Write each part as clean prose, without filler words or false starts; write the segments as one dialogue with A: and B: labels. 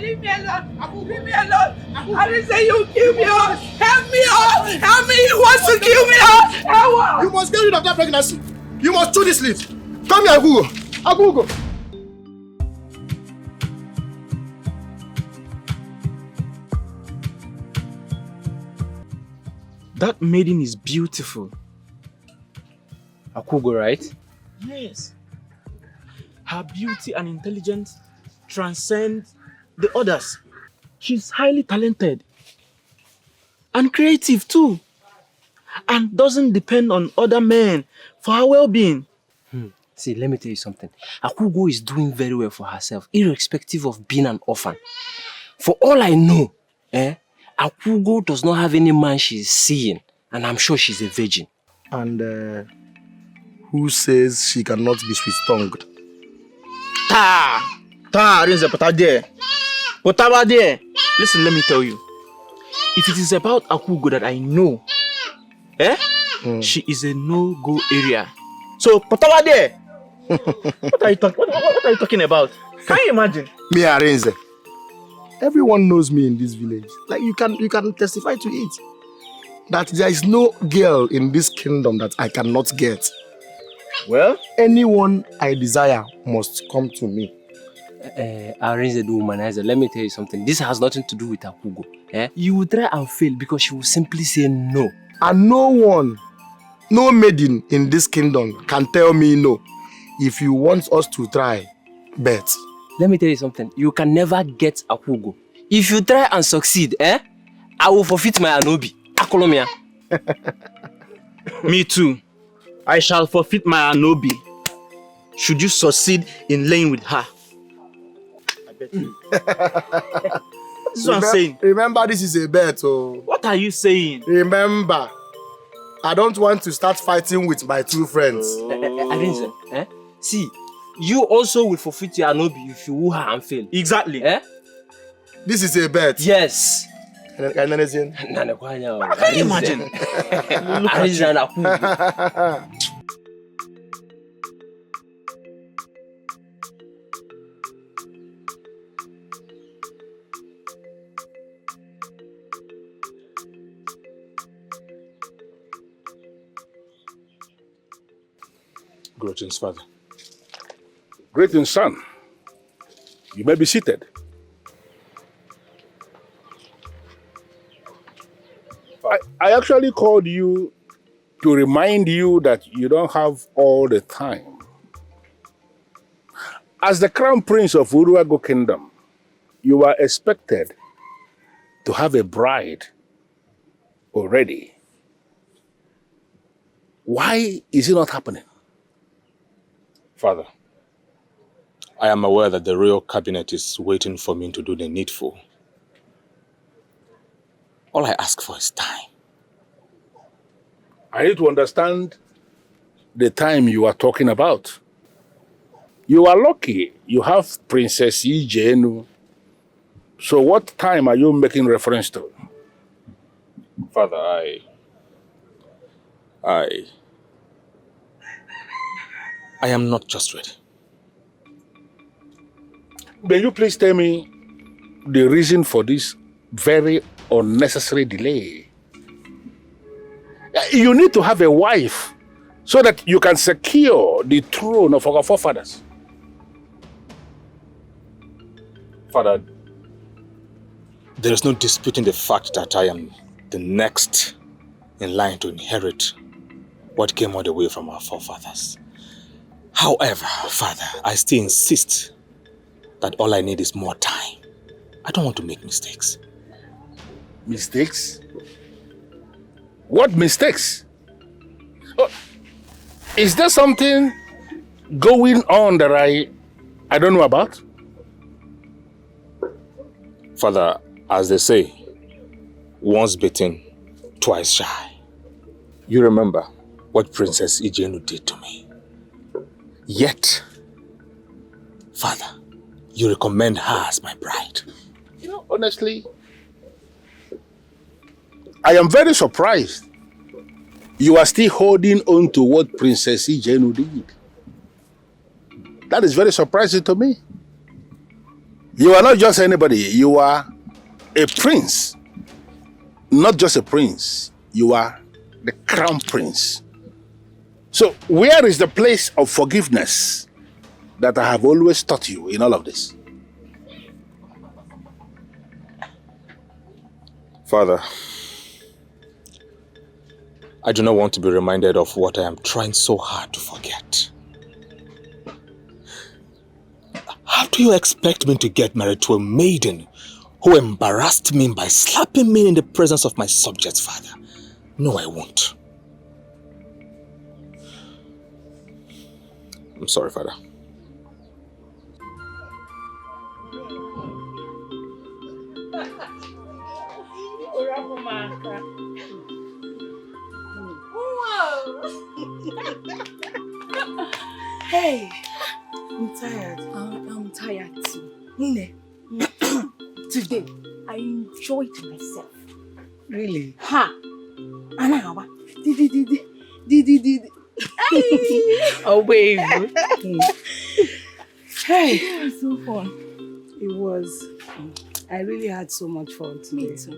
A: Leave me alone. Leave me alone. I didn't say you kill me. Help me. Help me. He wants to kill me.
B: You must get rid of that pregnancy. You must chew this leaf. Come here, Akwaugo. Akwaugo.
C: That maiden is beautiful.
D: Akwaugo, right?
C: Yes. Her beauty and intelligence transcend the others. She's highly talented and creative too, and doesn't depend on other men for her well-being.
D: See, let me tell you something. Akwaugo is doing very well for herself, irrespective of being an orphan. For all I know, Akwaugo does not have any man she's seeing, and I'm sure she's a virgin.
B: And who says she cannot be sweet-tongued?
C: Listen, let me tell you. If it is about Akwaugo that I know, she is a no-go area. So, Potawa there. What are you talking about? Can you imagine?
B: Me, Arenze. Everyone knows me in this village. Like you can testify to it. That there is no girl in this kingdom that I cannot get.
C: Well,
B: anyone I desire must come to me.
D: Arenze the womanizer, let me tell you something. This has nothing to do with Akwaugo. You will try and fail because she will simply say no.
B: And no maiden in this kingdom can tell me no. If you want us to try, bet.
D: Let me tell you something. You can never get Akwaugo. If you try and succeed, I will forfeit my Anobi. Akolomia.
C: Me too. I shall forfeit my Anobi. Should you succeed in laying with her? I bet you. This is what I'm saying.
B: Remember, this is a bet. Oh.
C: What are you saying?
B: Remember, I don't want to start fighting with my two friends.
D: Arenze, see, you also will forfeit your Anobi if you woo her and fail.
C: Exactly.
B: This is a bet.
D: Yes.
C: Can you imagine?
D: Arenze and Akwaugo.
E: Greetings, Father. Greetings, son. You may be seated. I actually called you to remind you that you don't have all the time. As the crown prince of Uruago Kingdom, you are expected to have a bride already. Why is it not happening?
F: Father, I am aware that the royal cabinet is waiting for me to do the needful. All I ask for is time.
E: I need to understand the time you are talking about. You are lucky you have Princess Ajaelo. So what time are you making reference to?
F: Father, I am not just ready.
E: May you please tell me the reason for this very unnecessary delay? You need to have a wife so that you can secure the throne of our forefathers.
F: Father, there is no disputing the fact that I am the next in line to inherit what came all the way from our forefathers. However, Father, I still insist that all I need is more time. I don't want to make mistakes.
E: Mistakes? What mistakes? Oh, is there something going on that I don't know about?
F: Father, as they say, once bitten, twice shy. You remember what Princess Ajaelo did to me. Yet, Father, you recommend her as my bride.
E: You know, honestly, I am very surprised you are still holding on to what Princess Ajaelo did. That is very surprising to me. You are not just anybody. You are a prince. Not just a prince. You are the crown prince. So where is the place of forgiveness that I have always taught you in all of this?
F: Father, I do not want to be reminded of what I am trying so hard to forget. How do you expect me to get married to a maiden who embarrassed me by slapping me in the presence of my subjects, Father? No, I won't. I'm sorry, Father.
A: Hey, I'm tired. I'm tired too. Today, I enjoyed myself.
G: Really?
A: Ha! Anawa. Di.
G: Oh, babe. Hey.
A: It was so fun.
G: It was. I really had so much fun today.
A: Me too.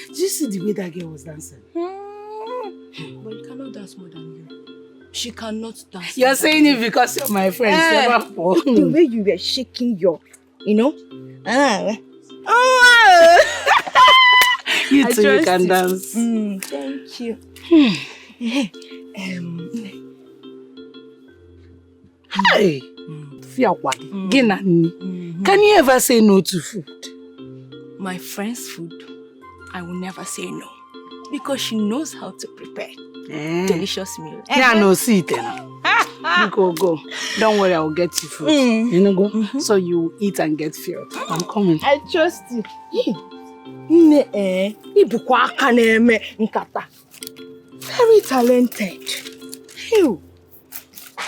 G: Did you see the way that girl was dancing?
A: But you cannot dance more than you. She cannot dance.
G: You're saying it because you're my friend.
A: The way you were shaking your, you
G: too, you can dance.
A: Thank you.
G: Hey, can you ever say no to food?
A: My friend's food, I will never say no. Because she knows how to prepare delicious meal.
G: Yeah, no, see it now. Go. Don't worry, I will get you food. You know, go. So you eat and get filled. I'm coming.
A: I trust you. Very talented. Ew.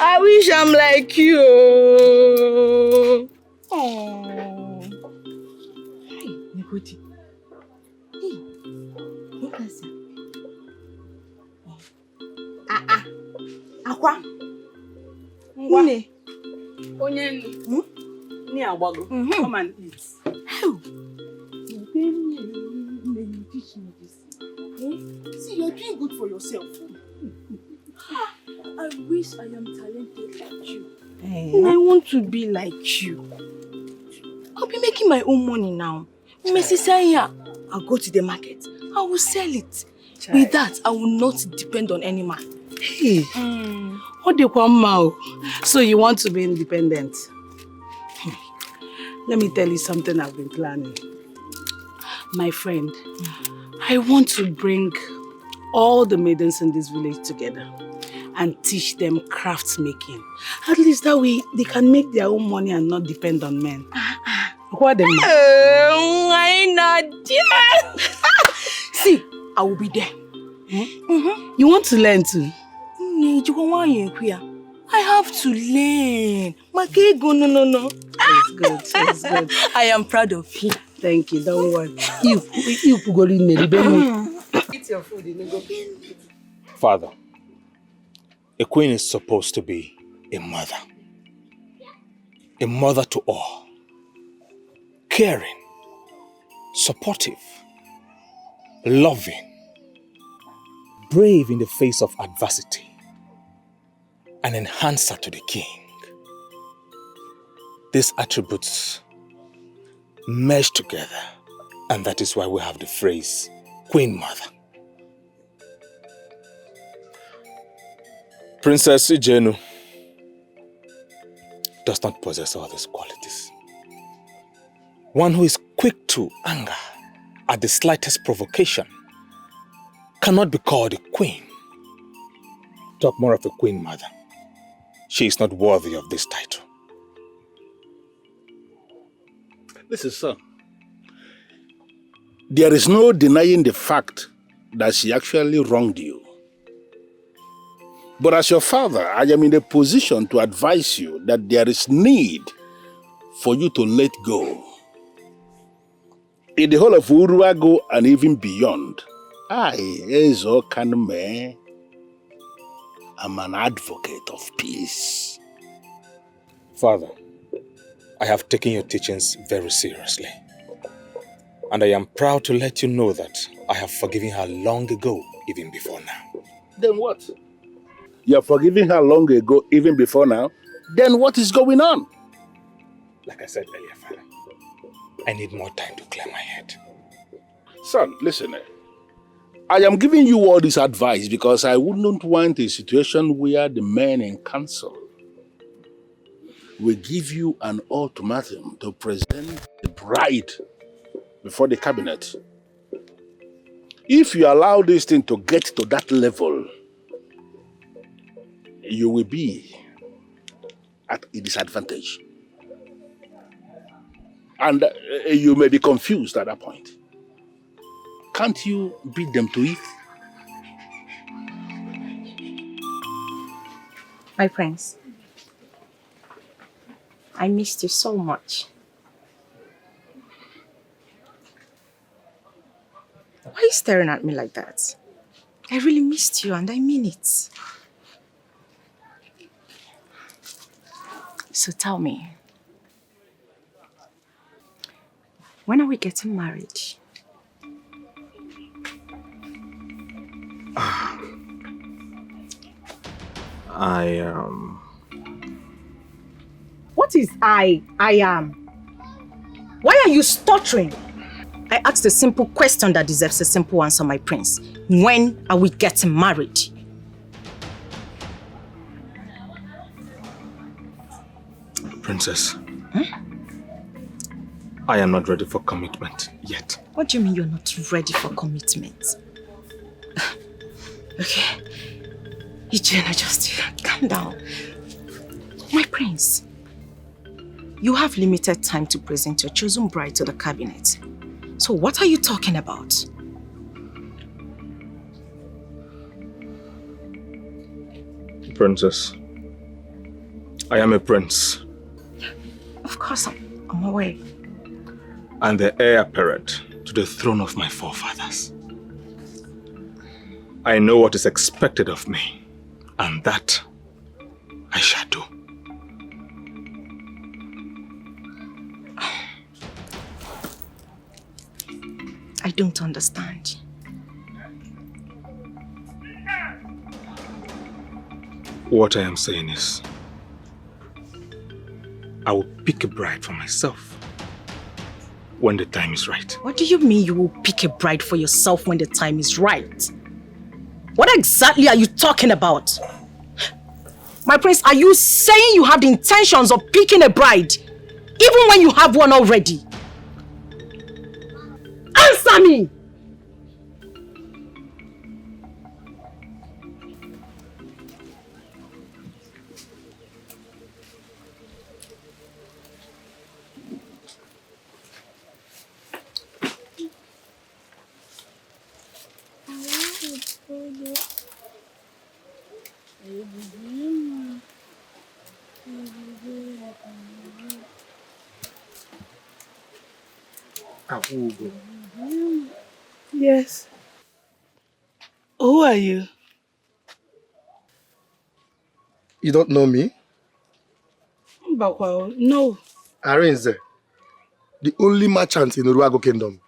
A: I wish I'm like you. Oh. Hey, Nikoti. Hey, look at that. Akwa. Nne.
G: Ni Akwaugo. Come and eat.
A: How? You teach me this. See, you're doing good for yourself. I wish I am talented like you. And I want to be like you. I'll be making my own money now. I'll go to the market. I will sell it. With that, I will not depend on any man.
G: Hey, what do you want now? So you want to be independent? Let me tell you something I've been planning. My friend, I want to bring all the maidens in this village together and teach them crafts making. At least that way they can make their own money and not depend on men. What the man?
A: Why not? See, I will be there.
G: You want to learn too?
A: I have to learn. No.
G: It's good.
A: I am proud of you.
G: Thank you, don't worry. You go in there. Eat your food, you go.
F: Father, a queen is supposed to be a mother. A mother to all. Caring, supportive, loving, brave in the face of adversity, an enhancer to the king. These attributes mesh together, and that is why we have the phrase Queen Mother. Princess Ugegbe does not possess all these qualities. One who is quick to anger at the slightest provocation cannot be called a queen. Talk more of a queen mother. She is not worthy of this title.
E: Listen, son. There is no denying the fact that she actually wronged you. But as your father, I am in a position to advise you that there is need for you to let go. In the whole of Uruago and even beyond, I, Ezo Kanme, am an advocate of peace.
F: Father, I have taken your teachings very seriously. And I am proud to let you know that I have forgiven her long ago, even before now.
E: Then what? You have forgiven her long ago, even before now? Then what is going on?
F: Like I said earlier, Father, I need more time to clear my head.
E: Son, listen. I am giving you all this advice because I wouldn't want a situation where the men in council will give you an ultimatum to present the bride before the cabinet. If you allow this thing to get to that level, you will be at a disadvantage. And you may be confused at that point. Can't you beat them to it?
A: My prince, I missed you so much. Why are you staring at me like that? I really missed you and I mean it. So tell me, when are we getting married? What is I am? Why are you stuttering? I asked a simple question that deserves a simple answer, my prince. When are we getting married?
F: Princess, I am not ready for commitment yet.
A: What do you mean you're not ready for commitment? Okay. Eugenia, just calm down. My prince, you have limited time to present your chosen bride to the cabinet. So what are you talking about?
F: Princess, I am a prince.
A: Of course, I'm aware.
F: And the heir apparent to the throne of my forefathers. I know what is expected of me, and that I shall do.
A: I don't understand.
F: What I am saying is, I will pick a bride for myself when the time is right.
A: What do you mean you will pick a bride for yourself when the time is right? What exactly are you talking about? My prince, are you saying you have the intentions of picking a bride even when you have one already? Answer me!
B: Akwaugo.
G: Yes. Who are you?
B: You don't know me?
G: Bakwao, no.
B: Arinze, the only merchant in the Augo kingdom.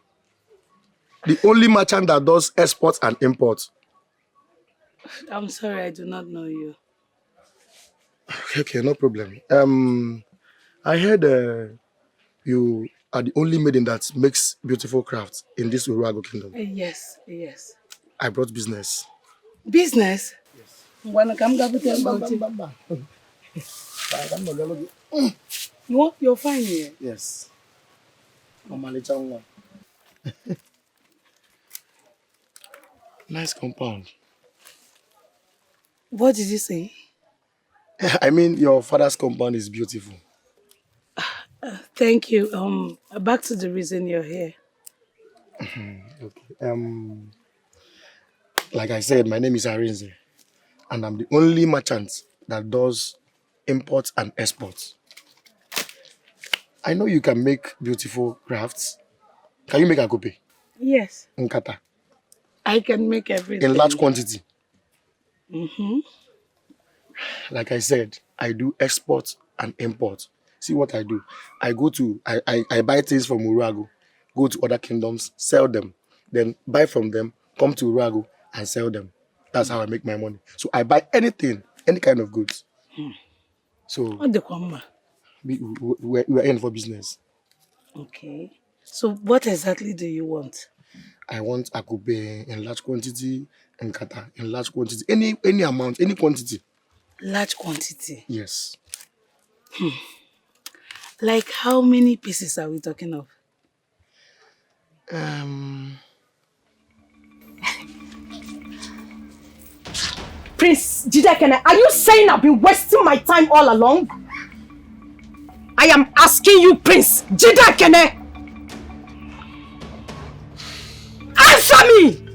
B: The only merchant that does exports and imports.
G: I'm sorry, I do not know you.
B: Okay, no problem. I heard you are the only maiden that makes beautiful crafts in this Augo kingdom.
G: Yes, yes.
B: I brought business.
G: Business?
B: Yes.
G: What? You're fine here?
B: Yes. Nice compound.
G: What did you say?
B: I mean, your father's compound is beautiful.
G: Thank you. Back to the reason you're here.
B: Okay. Like I said, my name is Arinze, and I'm the only merchant that does imports and exports. I know you can make beautiful crafts. Can you make agope?
G: Yes.
B: Nkata?
G: I can make everything.
B: In large quantity.
G: Mm-hmm.
B: Like I said, I do export and import. See what I do. I buy things from Urago, go to other kingdoms, sell them, then buy from them, come to Urago and sell them. That's how I make my money. So I buy anything, any kind of goods. So
G: What the kwamba?
B: we're in for business.
G: Okay. So what exactly do you want?
B: I want akube in large quantity and kata in large quantity. Any amount, any quantity.
G: Large quantity?
B: Yes.
G: Like how many pieces are we talking of?
H: Prince Dikeh, are you saying I've been wasting my time all along? I am asking you, Prince Dikeh. Answer me!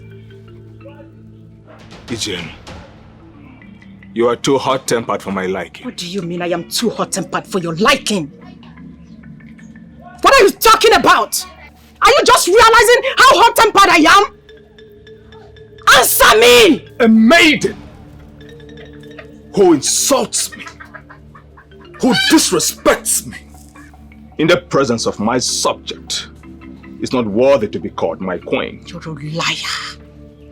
F: Ijen, you are too hot-tempered for my liking.
H: What do you mean I am too hot-tempered for your liking? What are you talking about? Are you just realizing how hot-tempered I am? Answer me!
F: A maiden who insults me, who disrespects me in the presence of my subject is not worthy to be called my queen.
H: You're a liar.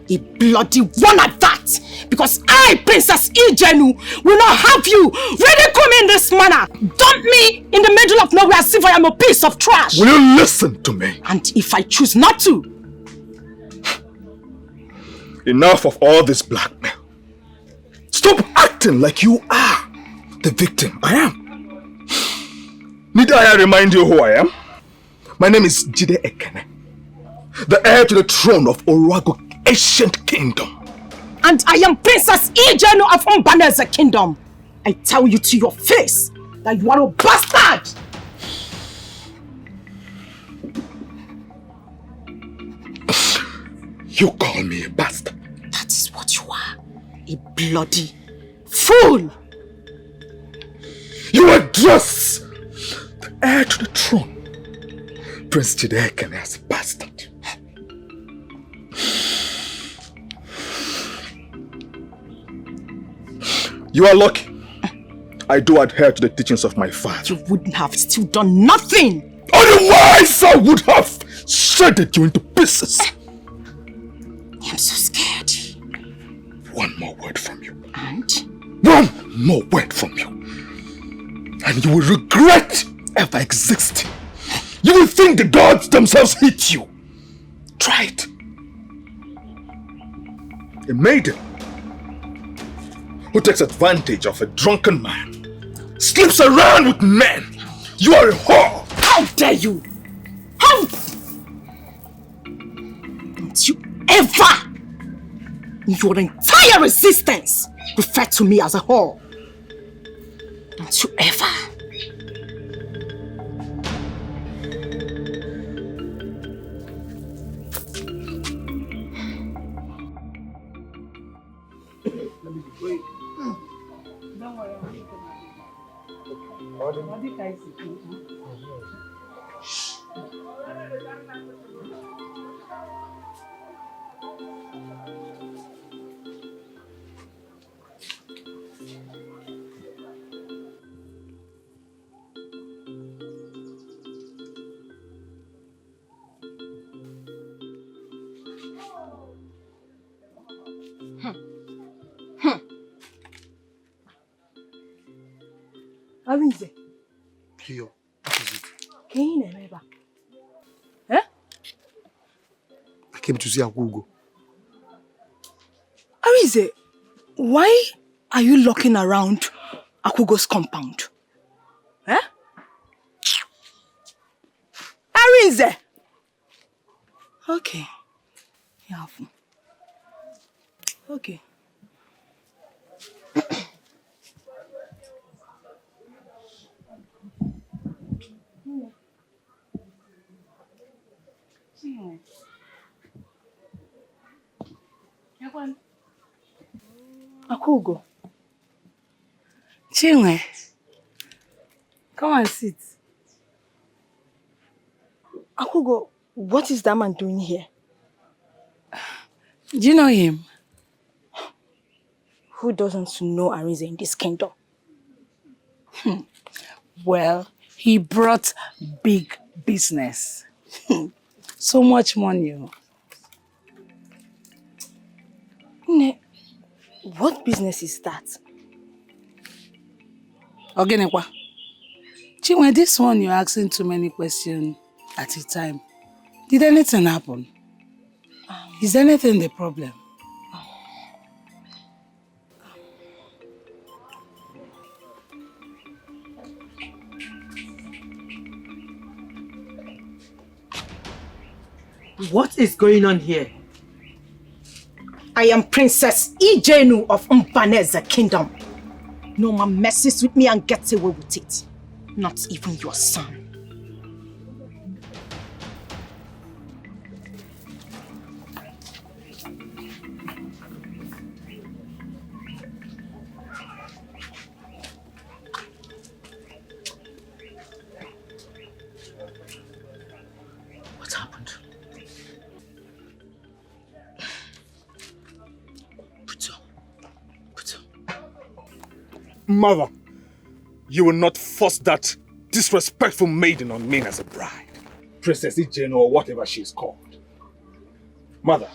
H: A bloody one at that. Because I, Princess Ugegbe, will not have you ridicule me in this manner. Dump me in the middle of nowhere as if I am a piece of trash.
F: Will you listen to me?
H: And if I choose not to?
F: Enough of all this blackmail. Stop acting like you are the victim. I am. Need I remind you who I am? My name is Jide Ekene, the heir to the throne of Orago ancient kingdom.
H: And I am Princess Ugegbe of Mbaneze kingdom. I tell you to your face that you are a bastard!
F: You call me a bastard?
H: That is what you are. A bloody fool!
F: You address the heir to the throne, Prince Jide Ekene, as a bastard. You are lucky. I do adhere to the teachings of my father.
H: You wouldn't have still done nothing.
F: Otherwise, I would have shredded you into pieces.
H: I'm so scared.
F: One more word from you.
H: And?
F: One more word from you. And you will regret ever existing. You will think the gods themselves hate you. Try it. A maiden who takes advantage of a drunken man, sleeps around with men. You are a whore.
H: How dare you? How? Don't you ever, in your entire existence, refer to me as a whore. Don't you ever.
A: Arinze.
B: Here, what is it?
A: Can you remember? Eh?
B: I came to see Akwaugo.
A: Arinze, why are you looking around Akwaugo's compound? Eh? Arinze! Okay. Yeah. Okay. Akwaugo. Chinwe, come and sit. Akwaugo, what is that man doing here?
G: Do you know him?
A: Who doesn't know Arinze in this kingdom?
G: Well, He brought big business. So much money.
A: Ne, what business is that?
G: Ogenekwa. Chinwe, this one you're asking too many questions at a time. Did anything happen? Is anything the problem?
H: What is going on here? I am Princess Ijenu of Mbaneze Kingdom. No man messes with me and gets away with it. Not even your son.
C: What happened?
F: Mother, you will not force that disrespectful maiden on me as a bride. Princess Ijenu or whatever she is called. Mother,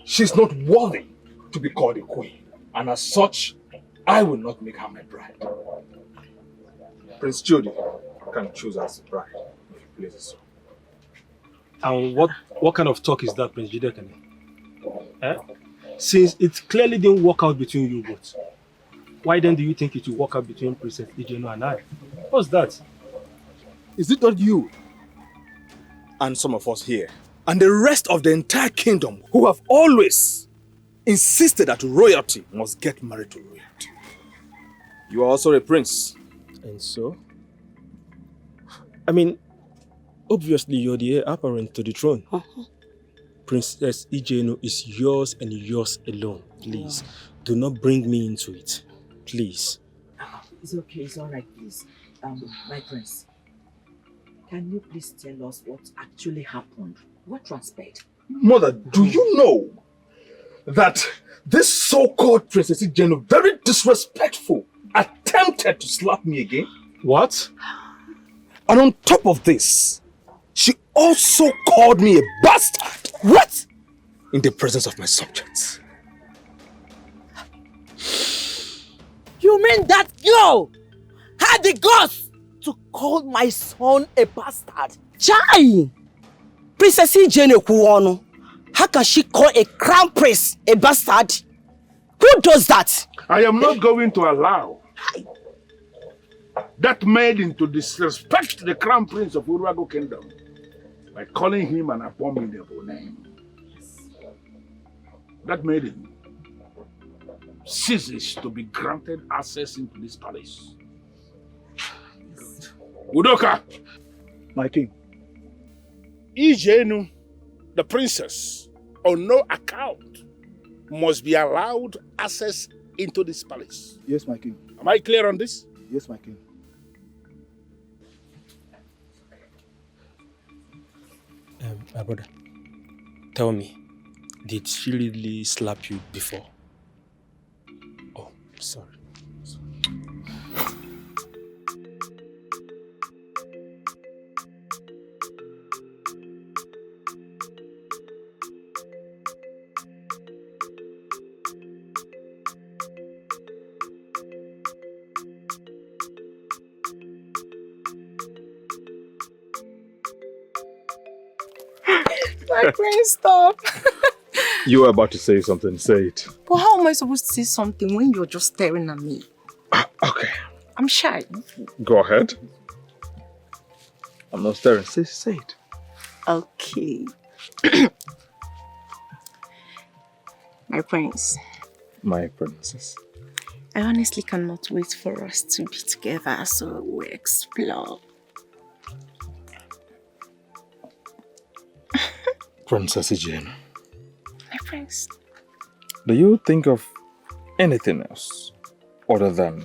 F: she's not worthy to be called a queen. And as such, I will not make her my bride. Prince Jody can choose as a bride if he pleases so.
C: And what kind of talk is that, Prince Jidekene? Eh? Since it clearly didn't work out between you both, why then do you think it will work out between Princess Ijenu and I? What's that?
F: Is it not you and some of us here and the rest of the entire kingdom who have always insisted that royalty must get married to royalty? You are also a prince.
C: And so? I mean, obviously you're the heir apparent to the throne. Princess Ijenu is yours and yours alone. Please, do not bring me into it. Please.
I: It's okay, it's all right, please. My prince, can you please tell us what actually happened? What transpired?
F: Mother, do you know that this so-called Princess Ijenu, very disrespectful, attempted to slap me again?
C: What?
F: And on top of this, she also called me a bastard.
H: What?
F: In the presence of my subjects.
I: You mean that girl had the guts to call my son a bastard?
H: Chai! Princess Ijenu Kuono. How can she call a crown prince a bastard? Who does that?
E: I am not going to allow that maiden to disrespect the crown prince of Augo Kingdom by calling him an abominable name. That maiden ceases to be granted access into this palace. Udoka!
F: My king.
E: Ijenu, the princess, on no account, must be allowed access into this palace.
F: Yes, my king.
E: Am I clear on this?
F: Yes, my king.
C: My brother, tell me, did she really slap you before? Oh, sorry.
H: My prince, stop.
F: You were about to say something, say it.
H: But how am I supposed to say something when you're just staring at me?
F: Okay.
H: I'm shy.
F: Go ahead. I'm not staring. Say it.
H: Okay. My prince.
F: My princess.
H: I honestly cannot wait for us to be together so we explore.
F: Princess Ijenu.
H: My prince.
F: Do you think of anything else other than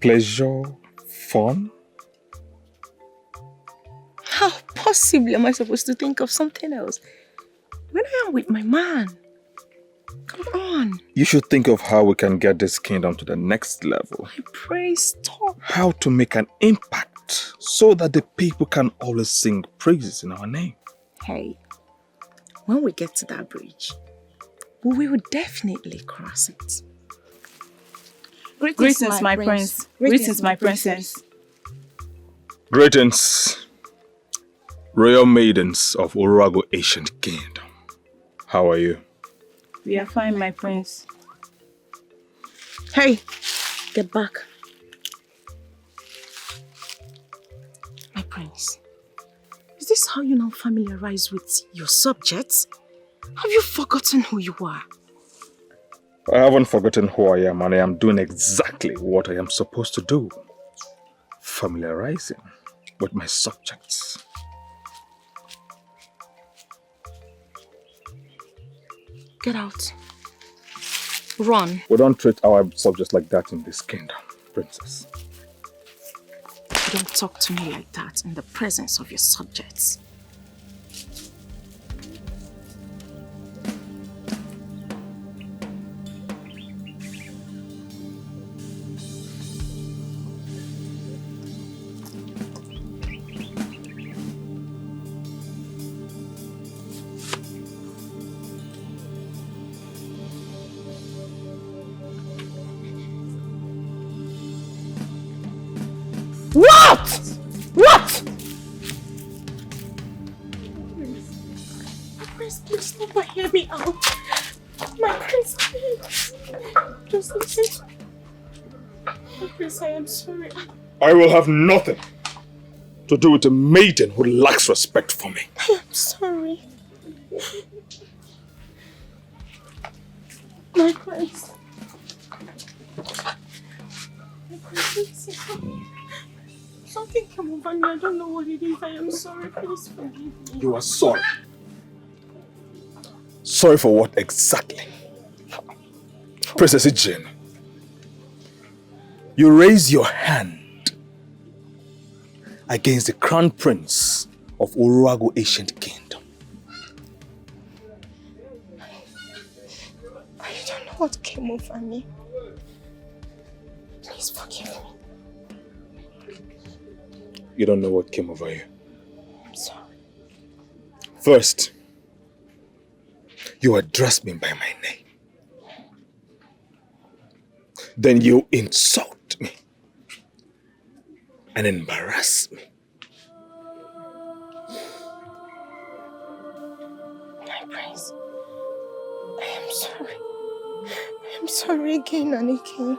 F: pleasure, fun?
H: How possibly am I supposed to think of something else when I am with my man?
A: Come on.
F: You should think of how we can get this kingdom to the next level.
A: I pray, stop.
F: How to make an impact so that the people can always sing praises in our name.
A: Hey, when we get to that bridge, we will definitely cross it.
J: Greetings, my prince. Greetings, my princess.
F: Greetings, royal maidens of Augo Ancient Kingdom. How are you?
J: We are fine, my prince.
A: Hey, get back. My prince, is this how you now familiarize with your subjects? Have you forgotten who you are?
F: I haven't forgotten who I am, and I am doing exactly what I am supposed to do. Familiarizing with my subjects.
A: Get out. Run.
F: We don't treat our subjects like that in this kingdom, princess.
A: You don't talk to me like that in the presence of your subjects.
H: What? What?
A: My prince, please stop and hear me out. My prince, please. Just listen. My prince, I am sorry.
F: I will have nothing to do with a maiden who lacks respect for me.
A: I am sorry. My prince. My prince, listen. Something came over me. I don't know what it is. I am sorry. Please forgive me.
F: You are sorry. Sorry for what exactly? Princess Ijin, you raise your hand against the crown prince of Augo Ancient Kingdom.
A: I don't know what came over me. Please forgive me.
F: You don't know what came over you.
A: I'm sorry.
F: First, you address me by my name. Then you insult me and embarrass me.
A: My prince, I am sorry. I am sorry again and again.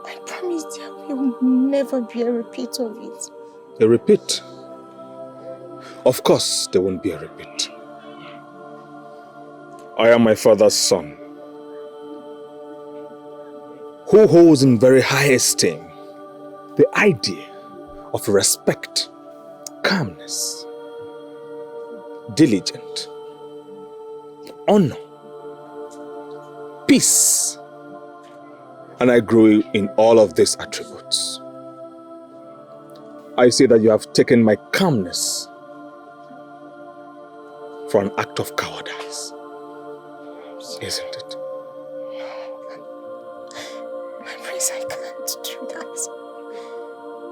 A: I promise there will never be a repeat of it.
F: A repeat? Of course there won't be a repeat. I am my father's son, who holds in very high esteem the idea of respect, calmness, diligence, honor, peace, and I grew in all of these attributes. I say that you have taken my calmness for an act of cowardice, isn't it?
A: My prince, I can't do that.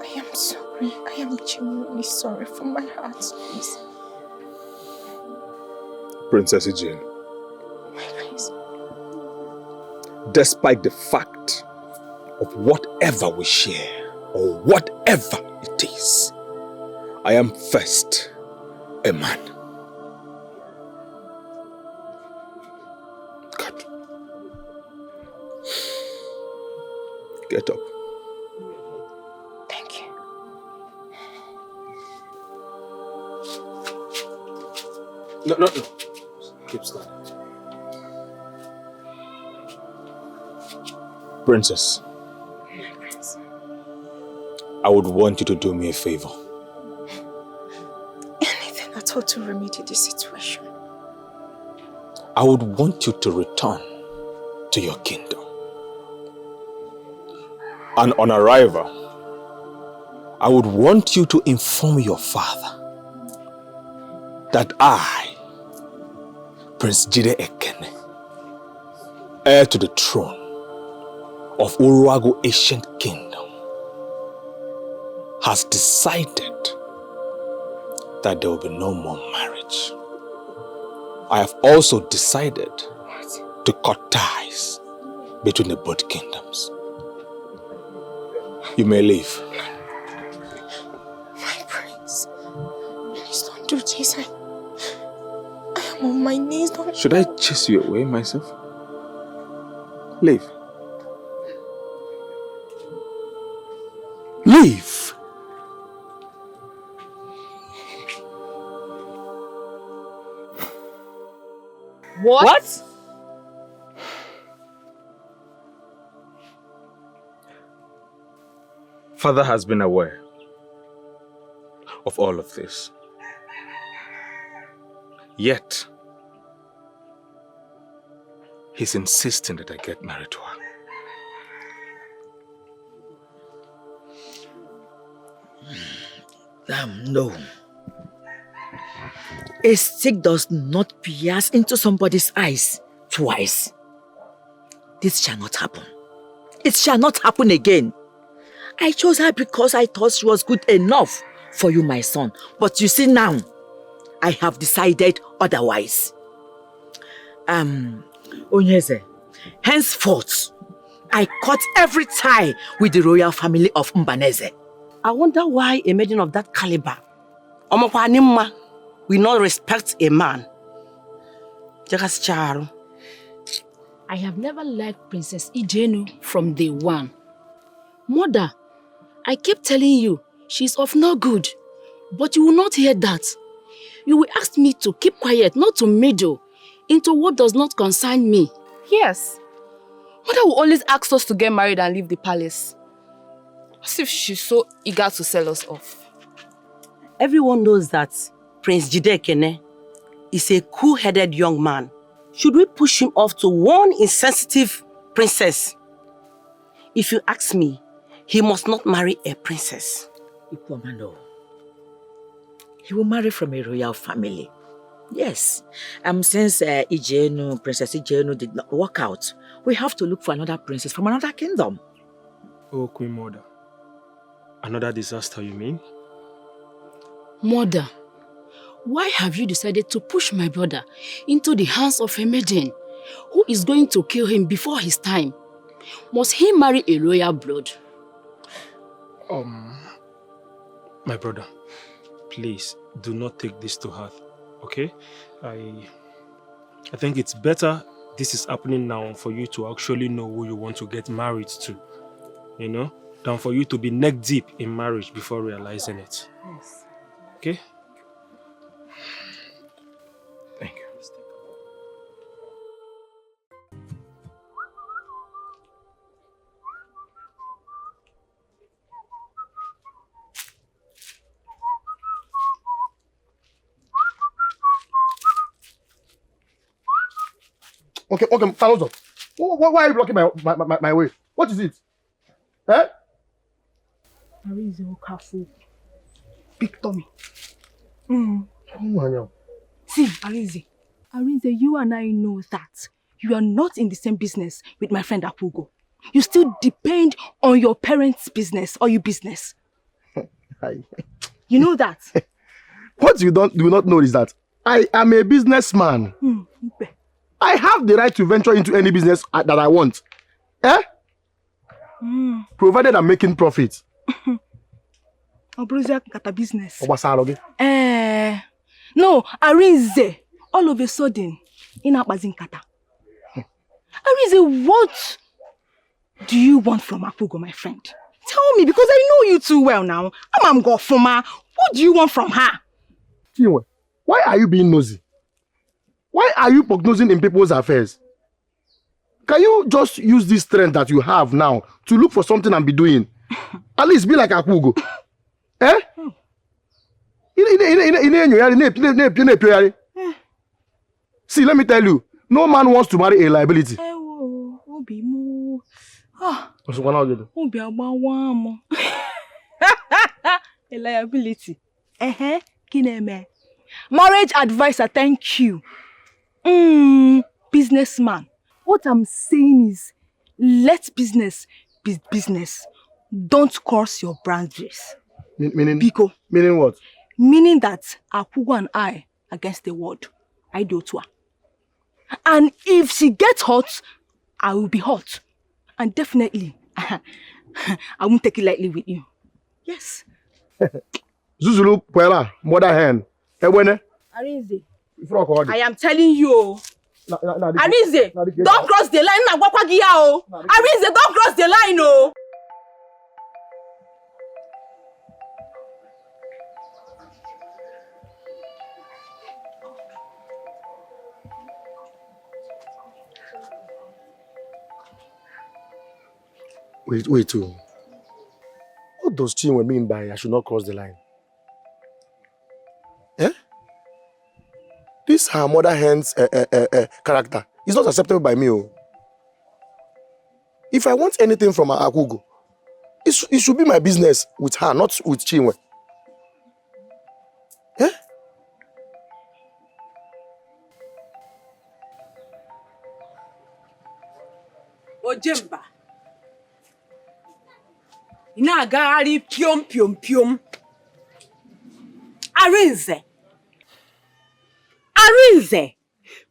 A: I am sorry. I am genuinely sorry from my heart, please.
F: Princess Ijin,
A: My prince.
F: despite the fact of whatever we share or whatever it is, I am first a man. God. Get up.
A: Thank you.
F: No. Keep standing. Princess,
A: My prince.
F: I would want you to do me a favor.
A: Anything at all to remedy this situation.
F: I would want you to return to your kingdom. And on arrival, I would want you to inform your father that I, Prince Jide Ekene, heir to the throne of Augo Ancient Kingdom, has decided that there will be no more marriage. I have also decided to cut ties between the both kingdoms. You may leave.
K: My prince, please don't do this. I am on my knees. Don't.
F: Should I chase you away myself? Leave. Leave!
J: What?
F: Father has been aware of all of this. Yet, he's insisting that I get married to her.
I: No. A stick does not pierce into somebody's eyes twice. This shall not happen. It shall not happen again. I chose her because I thought she was good enough for you, my son. But you see now, I have decided otherwise. Onyeze, henceforth, I cut every tie with the royal family of Mbaneze.
H: I wonder why a maiden of that caliber, Omokwanimma, will not respect a man. I
L: have never liked Princess Ijenu from day one. Mother, I kept telling you, she's of no good. But you will not hear that. You will ask me to keep quiet, not to meddle into what does not concern me.
J: Yes. Mother will always ask us to get married and leave the palace. As if she's so eager to sell us off.
H: Everyone knows that Prince Jide Ekene is a cool-headed young man. Should we push him off to one insensitive princess? If you ask me, he must not marry a princess.
I: Ikwamano. He will marry from a royal family. Yes. Since Princess Ijenu did not work out, we have to look for another princess from another kingdom.
C: Oh, Queen Mother. Another disaster, you mean?
L: Mother, why have you decided to push my brother into the hands of a maiden who is going to kill him before his time? Must he marry a royal blood?
C: My brother, please do not take this to heart, okay? I think it's better this is happening now for you to actually know who you want to get married to, you know, than for you to be neck deep in marriage before realizing it.
H: Yes.
C: Okay?
F: Thank you.
B: Okay, Talozo. Why are you blocking my way? What is it? Eh?
A: Arinze, big tummy.
H: See, Arinze, you and I know that you are not in the same business with my friend Akwaugo. You still depend on your parents' business or your business. You know that.
B: What you do not know is that I am a businessman. I have the right to venture into any business that I want. Eh? Provided I'm making profit.
H: business.
A: No, Arinze, all of a sudden, in Nkata. Arinze, what do you want from Akwaugo, my friend? Tell me, because I know you too well now. I'm Gofuma. What do you want from her?
B: Why are you being nosy? Why are you prognosing in people's affairs? Can you just use this trend that you have now to look for something and be doing? At least be like Akwaugo. Eh? See, let me tell you, no man wants to marry a liability.
A: A liability. Kineme. Marriage advisor, thank you. Businessman. What I'm saying is, let business be business. Don't cross your boundaries.
B: Meaning?
A: Biko.
B: Meaning what?
A: Meaning that Akwaugo and I against the world. I do to her. And if she gets hot, I will be hot. And definitely, I won't take it lightly with you. Yes.
B: Zuzulu, Puela, mother hen. Ewene?
A: Arinze, I am telling you. Arinze, don't cross the line. Arinze, don't cross the line. Oh.
B: Wait too. What does Chinwe mean by I should not cross the line? Eh? This her mother hen's character is not acceptable by me. Oh. If I want anything from Akwaugo, it should be my business with her, not with Chinwe. Eh?
H: Ojemba. Inagari pium pium pium. Arinze. Arinze.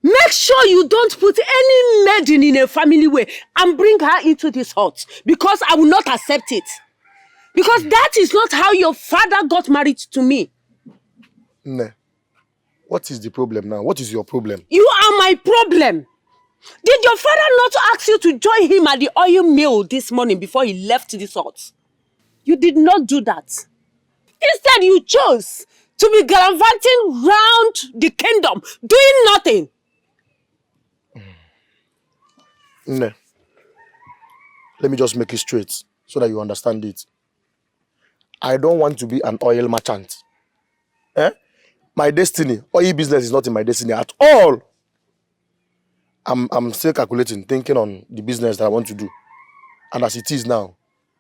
H: Make sure you don't put any maiden in a family way and bring her into this hut, because I will not accept it. Because that is not how your father got married to me.
B: Nah. What is the problem now? What is your problem?
H: You are my problem. Did your father not ask you to join him at the oil mill this morning before he left this hut? You did not do that. Instead, you chose to be gallivanting round the kingdom, doing nothing.
B: Nah. Let me just make it straight so that you understand it. I don't want to be an oil merchant. Eh? My destiny, oil business is not in my destiny at all. I'm still calculating, thinking on the business that I want to do. And as it is now,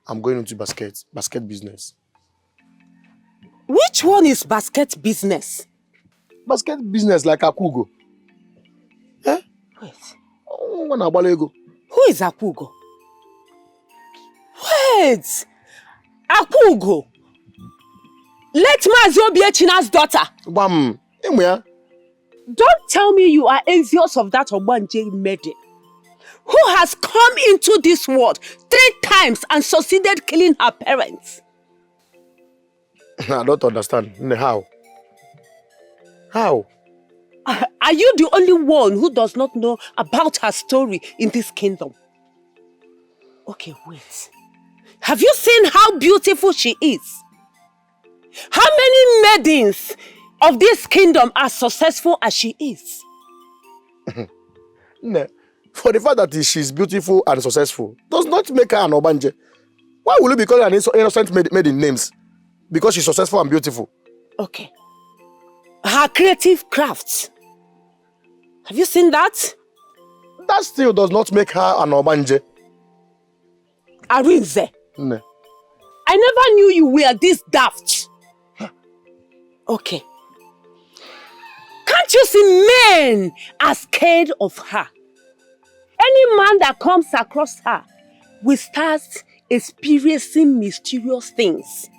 B: I'm going into basket business.
H: Which one is basket business?
B: Basket business like Akwaugo. Eh?
H: Wait.
B: Who
H: is Akwaugo? Wait! Akwaugo! Let Mazi daughter!
B: Bam!
H: Don't tell me you are envious of that Ogbanje maiden who has come into this world 3 times and succeeded killing her parents.
B: I don't understand. How? How?
H: Are you the only one who does not know about her story in this kingdom? Okay, wait. Have you seen how beautiful she is? How many maidens of this kingdom are successful as she is?
B: For the fact that she's beautiful and successful does not make her an Obanje. Why will you be calling an innocent maiden names? Because she's successful and beautiful.
H: Okay. Her creative crafts. Have you seen that?
B: That still does not make her an Obanje.
H: Arinze.
B: No.
H: I never knew you were this daft. Okay. Can't you see men are scared of her? Any man that comes across her will start experiencing mysterious things.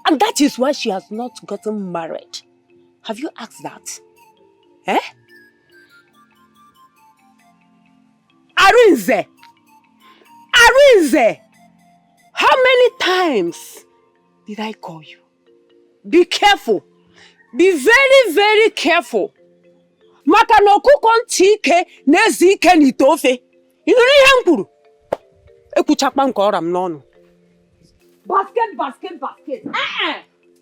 H: And that is why she has not gotten married. Have you asked that? Eh? Arinze! Arinze! How many times did I call you? Be careful. Be very, very careful. Maka no kukontike nezike nitofe. Inuri yankuru. Ekuchakpa nkora mnono. Basket.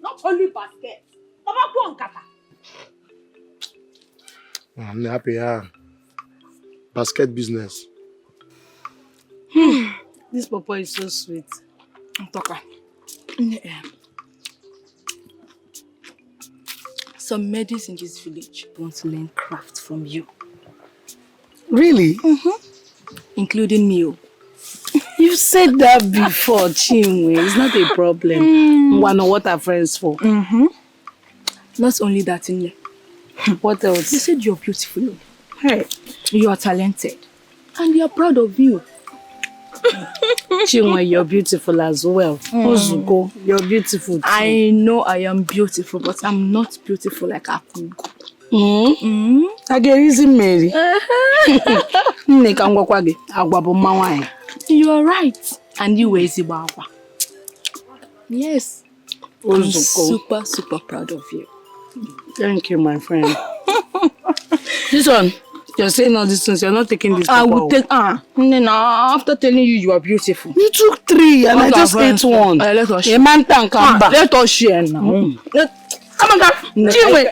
H: Not only basket. Baba kuonkata.
B: I'm happy, yeah. Basket business.
G: This papa is so sweet.
A: Toka. Some maidens in this village want to learn craft from you.
G: Really?
A: Mm-hmm. Including me.
G: You said that before, Chinwe. It's not a problem. We know what our friends for.
A: Mm-hmm. Not only that,
G: what else?
A: You said you're beautiful. Hey, you are talented. And we are proud of you.
G: Chinwe, you're beautiful as well. Ozuko, you're beautiful too.
A: I know I am beautiful, but I'm not beautiful like Akwaugo.
G: I get reason, Mary.
A: You are right. And you were Zimbabwe. Yes. I'm super proud of you.
G: Thank you, my friend. This one, you're saying all these things, you're not taking this.
A: I will take, after telling you are beautiful.
G: You took 3 and I just ate 1.
A: Let us share.
G: Let
A: us share now.
G: Come on,
A: Chinwe.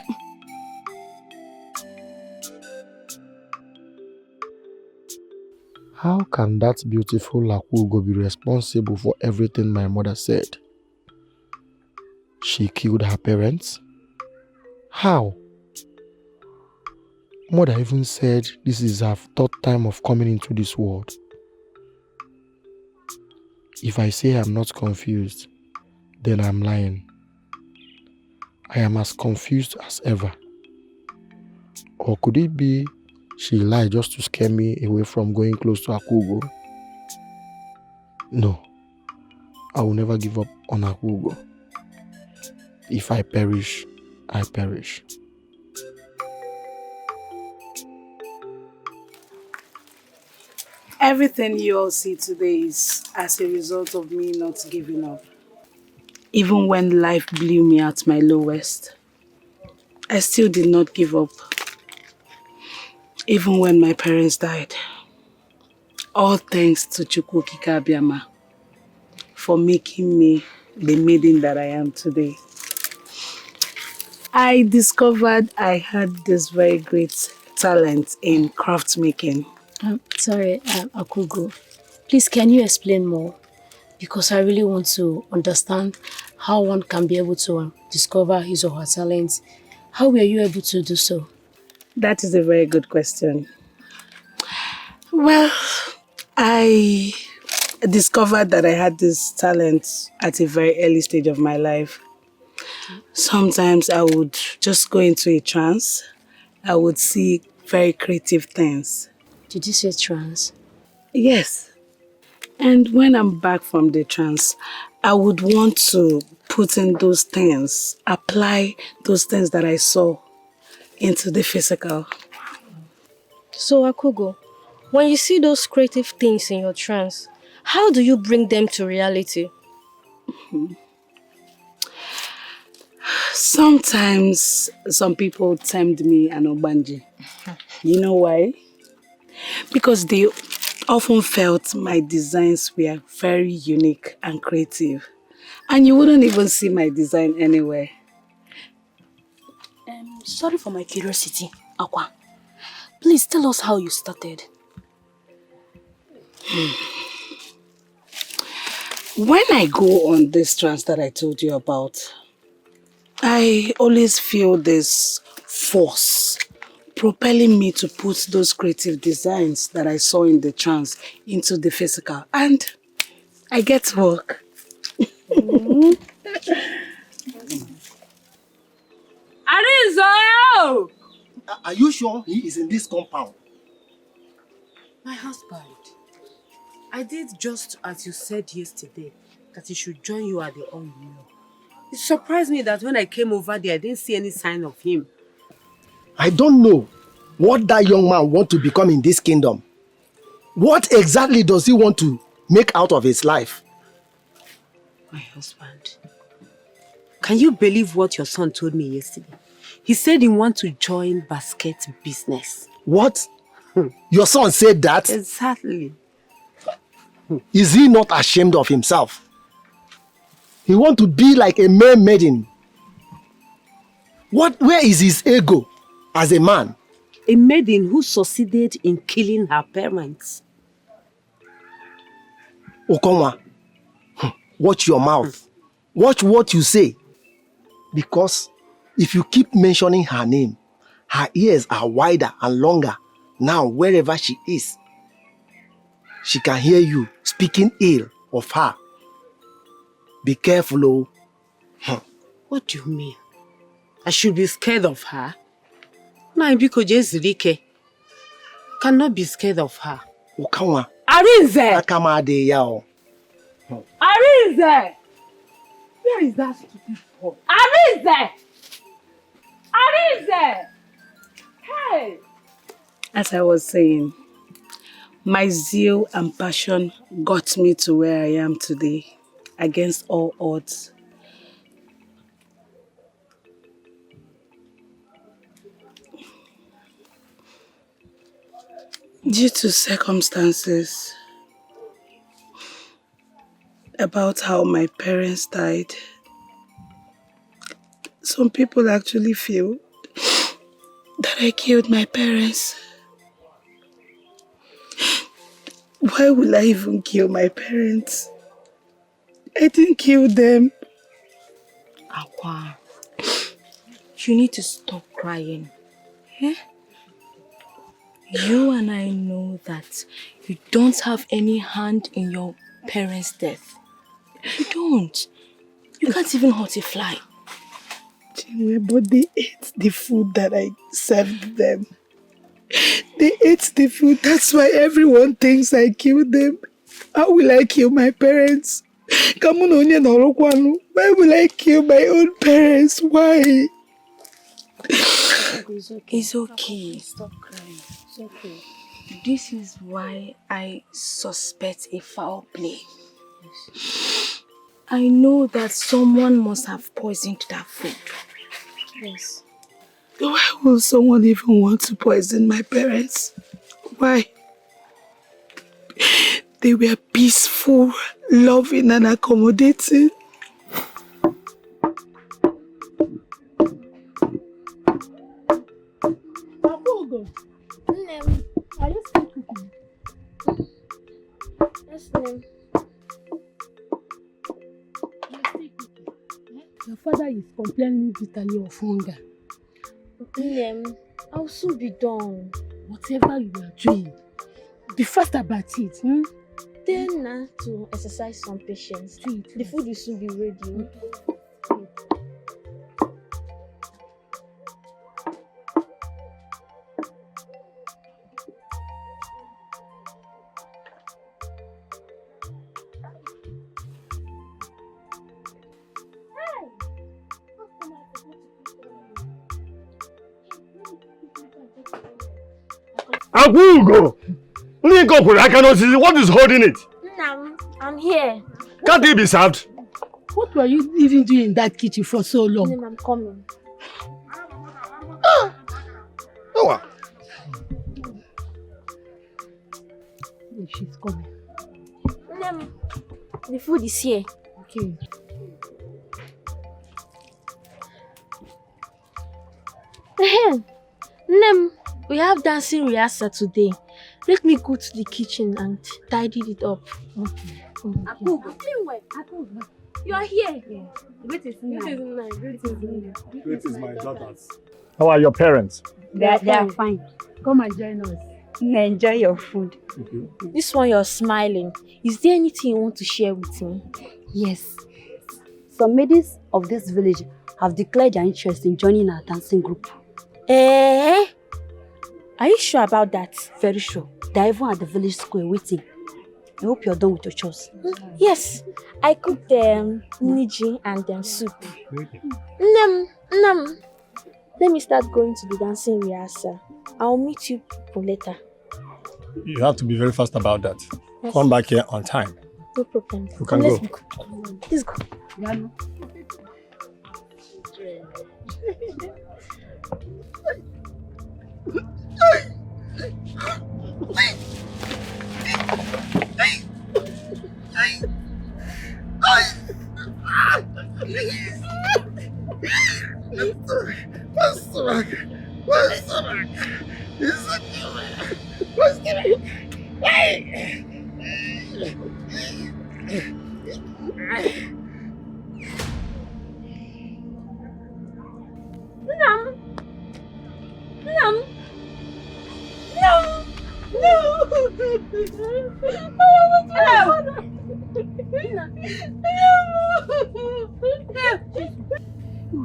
B: How can that beautiful Akwaugo be responsible for everything my mother said? She killed her parents? How? Mother even said this is her 3rd time of coming into this world. If I say I'm not confused, then I'm lying. I am as confused as ever. Or could it be she lied just to scare me away from going close to Akwaugo? No, I will never give up on Akwaugo. If I perish, I perish.
G: Everything you all see today is as a result of me not giving up. Even when life blew me at my lowest, I still did not give up. Even when my parents died. All thanks to Chukwu Okike Abiama for making me the maiden that I am today. I discovered I had this very great talent in craft making.
L: Sorry, Akwaugo. Please, can you explain more? Because I really want to understand how one can be able to discover his or her talents. How were you able to do so?
G: That is a very good question. Well, I discovered that I had this talent at a very early stage of my life. Sometimes I would just go into a trance. I would see very creative things.
L: Did you say trance?
G: Yes. And when I'm back from the trance, I would want to put in those things, apply those things that I saw into the physical.
M: So Akwaugo, when you see those creative things in your trance, how do you bring them to reality?
G: Sometimes some people tempt me an obanji. You know why? Because they often felt my designs were very unique and creative. And you wouldn't even see my design anywhere.
L: Sorry for my curiosity, Akwa. Please tell us how you started.
G: When I go on this trance that I told you about, I always feel this force propelling me to put those creative designs that I saw in the trance into the physical. And I get to work.
N: Arinzo!
B: Are you sure he is in this compound?
N: My husband, I did just as you said yesterday, that he should join you at the onmovies. It surprised me that when I came over there, I didn't see any sign of him.
O: I don't know what that young man wants to become in this kingdom. What exactly does he want to make out of his life?
N: My husband, can you believe what your son told me yesterday? He said he wants to join basket business.
O: What? Your son said that?
N: Exactly.
O: Is he not ashamed of himself? He wants to be like a mere maiden. Where is his ego as a man?
N: A maiden who succeeded in killing her parents.
O: Okonwa, watch your mouth. Watch what you say. Because if you keep mentioning her name, her ears are wider and longer now wherever she is. She can hear you speaking ill of her. Be careful, oh.
N: What do you mean? I should be scared of her? No, because Dikeh. cannot be scared of her.
O: Ukawa.
N: Arinze!
O: Akamade yao.
N: Arinze! Where is that stupid boy? Arinze! Arinze! Hey!
G: As I was saying, my zeal and passion got me to where I am today, against all odds. Due to circumstances about how my parents died, some people actually feel that I killed my parents. Why will I even kill my parents? I didn't kill them.
A: Akwa, you need to stop crying. Eh? You and I know that you don't have any hand in your parents' death. You don't. You can't even hurt a fly.
G: But they ate the food that I served them. They ate the food. That's why everyone thinks I killed them. How will I kill my parents? Why will I kill my own parents? Why?
A: It's okay.
M: Stop crying. It's okay.
A: This is why I suspect a foul play. Yes. I know that someone must have poisoned that food.
M: Yes.
G: Why will someone even want to poison my parents? Why? They were peaceful, loving and accommodating.
M: Augo, are you still cooking? Yes, ma'am.
L: Your father is complaining bitterly of hunger.
M: I'll soon be done.
L: Whatever you are doing, be fast about it.
M: Then to exercise some patience. The food will soon be ready.
B: Akwaugo! I cannot see. What is holding it?
M: I'm here.
B: Can't it be served?
L: What were you even doing in that kitchen for so long?
M: I'm coming.
B: Oh.
L: She's coming.
M: The food is here.
L: Okay.
M: We have dancing rehearsal today. Let me go to the kitchen and tidy it up.
L: Okay.
M: Akwaugo, you are here.
N: Great is
B: my daughters. How are your parents?
P: They are fine.
L: Come and join us.
P: Enjoy your food.
M: This one you're smiling. Is there anything you want to share with me?
P: Yes. Some maidens of this village have declared their interest in joining our dancing group.
M: Eh? Are you sure about that?
P: Very sure. They're even at the village square waiting. I hope you're done with your chores.
M: Yes. I cooked niji and soup. Let me start going to the dancing rehearsal. I'll meet you later.
Q: You have to be very fast about that.
M: Yes.
Q: Come back here on time.
M: No problem.
Q: You can go.
M: Let's go.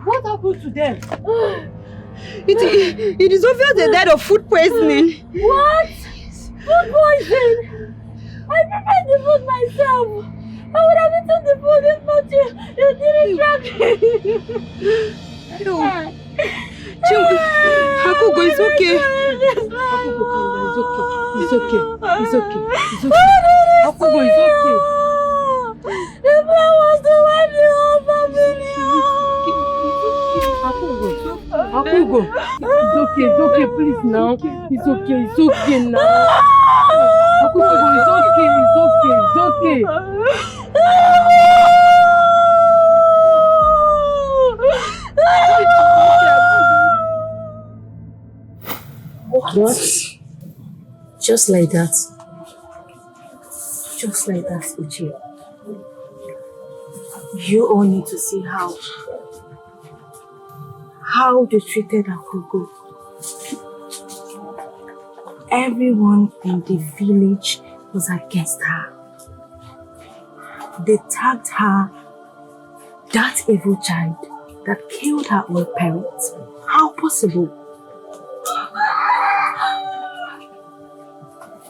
N: What happened to them?
P: It is obvious they died of food poisoning.
M: What?
R: Food poison! I prepared the food myself! I would have eaten the food if not you didn't drag me!
H: Akwaugo, it's okay. Akwaugo, calm down. It's okay. It's okay. It's okay. Akwaugo, it's okay.
R: The plan was to wipe the whole family!
H: Akwaugo, it's okay, please now. It's okay now. Akwaugo, it's okay.
L: What? Just like that. Just like that, Uche. You all need to see how they treated Akwaugo. Everyone in the village was against her. They tagged her, that evil child that killed her own parents. How possible?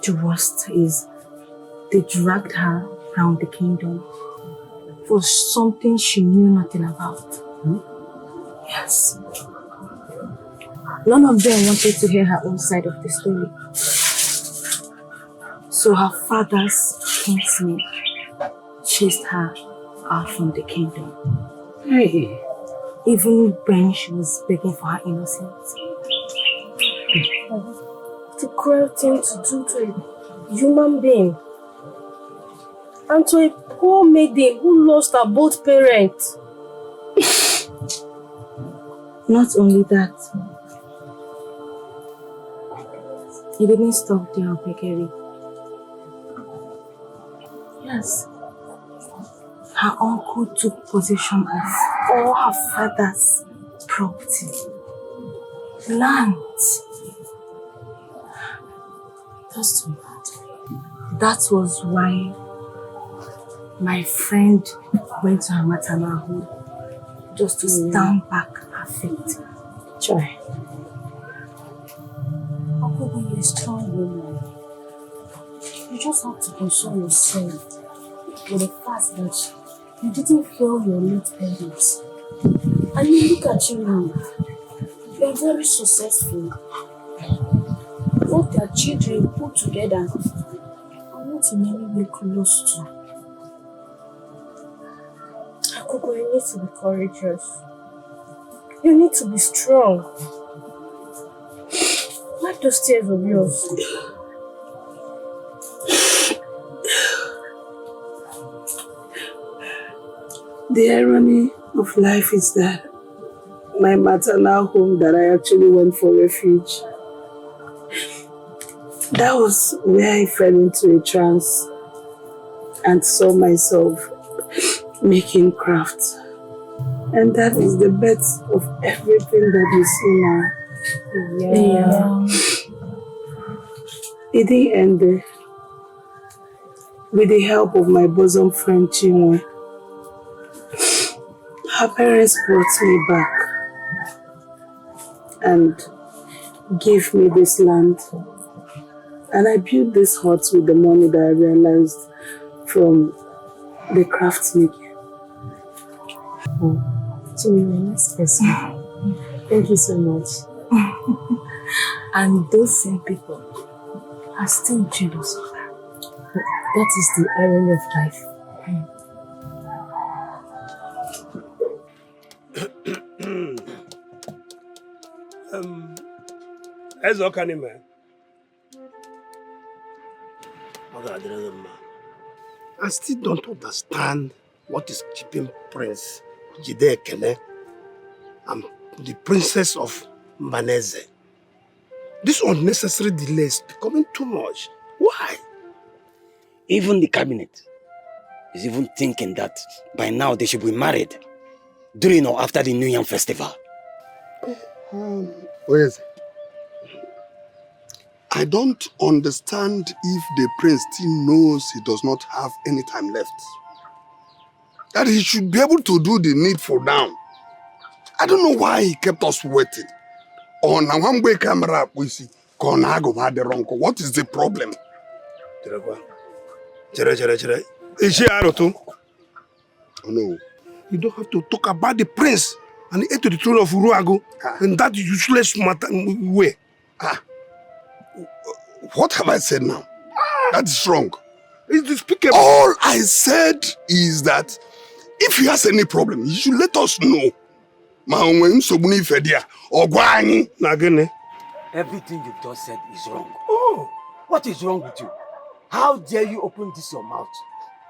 L: The worst is they dragged her around the kingdom for something she knew nothing about. Yes. None of them wanted to hear her own side of the story. So her father's kinsmen chased her out from the kingdom.
H: Hey.
L: Even when she was begging for her innocence. The cruel thing to do to a human being. And to a poor maiden who lost her both parents. Not only that, it didn't stop there, Ugegbe. Yes. Her uncle took possession of all her father's property. Lands. That's too bad. That was why my friend went to her maternal home just to stand back her fate. Joy. Akwaugo, you're a strong woman. You just have to console yourself with the fact that you didn't fail your late parents. And you look at you now. You're very successful. Both their children put together are not in any way close to. Akwaugo, you need to be courageous. You need to be strong. Wipe those tears of yours.
G: The irony of life is that my maternal home that I actually went for refuge, that was where I fell into a trance and saw myself making crafts. And that is the birth of everything that you see now. Yeah. It didn't end there. With the help of my bosom friend Chinwe, her parents brought me back and gave me this land. And I built this hut with the money that I realized from the craft making.
L: Oh, so you're a nice person. Thank you so much. And those same people are still jealous of her. That is the irony of life.
S: I still don't understand what is keeping Prince Dikeh and the Princess of Mbaneze. This unnecessary delay is becoming too much. Why?
T: Even the cabinet is even thinking that by now they should be married during or after the New Yam festival.
S: Yes. I don't understand if the prince still knows he does not have any time left. That he should be able to do the needful now. I don't know why he kept us waiting. On a one-way camera, we see, what is the problem? Chere. Is she Aroto?
B: Oh no.
S: You don't have to talk about the prince and the heir to the throne of Uruago in that useless way.
B: What have I said now? That's wrong.
S: It's despicable.
B: All I said is that if he has any problem, he should let us know.
T: Everything you've just said is wrong. Oh, what is wrong with you? How dare you open this your mouth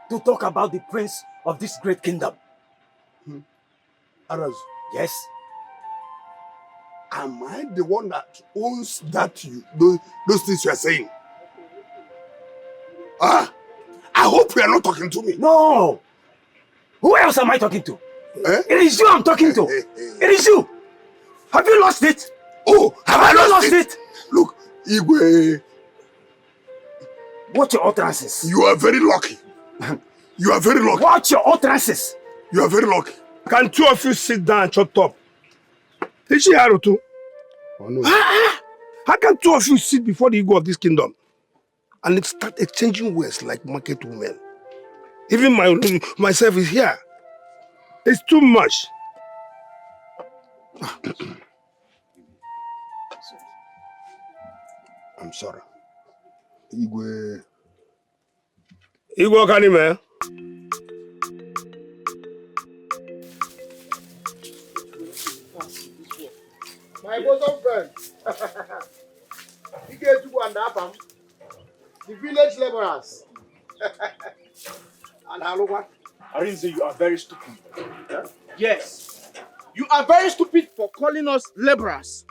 T: to talk about the prince of this great kingdom?
B: Arazu.
T: Yes.
B: Am I the one that owns those things you are saying? I hope you are not talking to me.
T: No. Who else am I talking to?
B: Eh?
T: It is you I'm talking to. It is you. Have you lost it?
B: Oh, have I lost
T: it?
B: Look, Igwe.
T: Watch your utterances.
B: You are very lucky. You are very lucky.
T: Watch your utterances.
B: You are very lucky.
S: Can two of you sit down and shut up? Is she Aroto?
B: Oh no.
S: How can two of you sit before the ego of this kingdom and start exchanging words like market women? Even myself is here. It's too much.
B: I'm sorry. Igwe
S: Kanime.
B: My bosom friend. Ugezu and Apam. The village laborers. And Halowa.
C: Arinze, you are very stupid. Yes. You are very stupid for calling us laborers.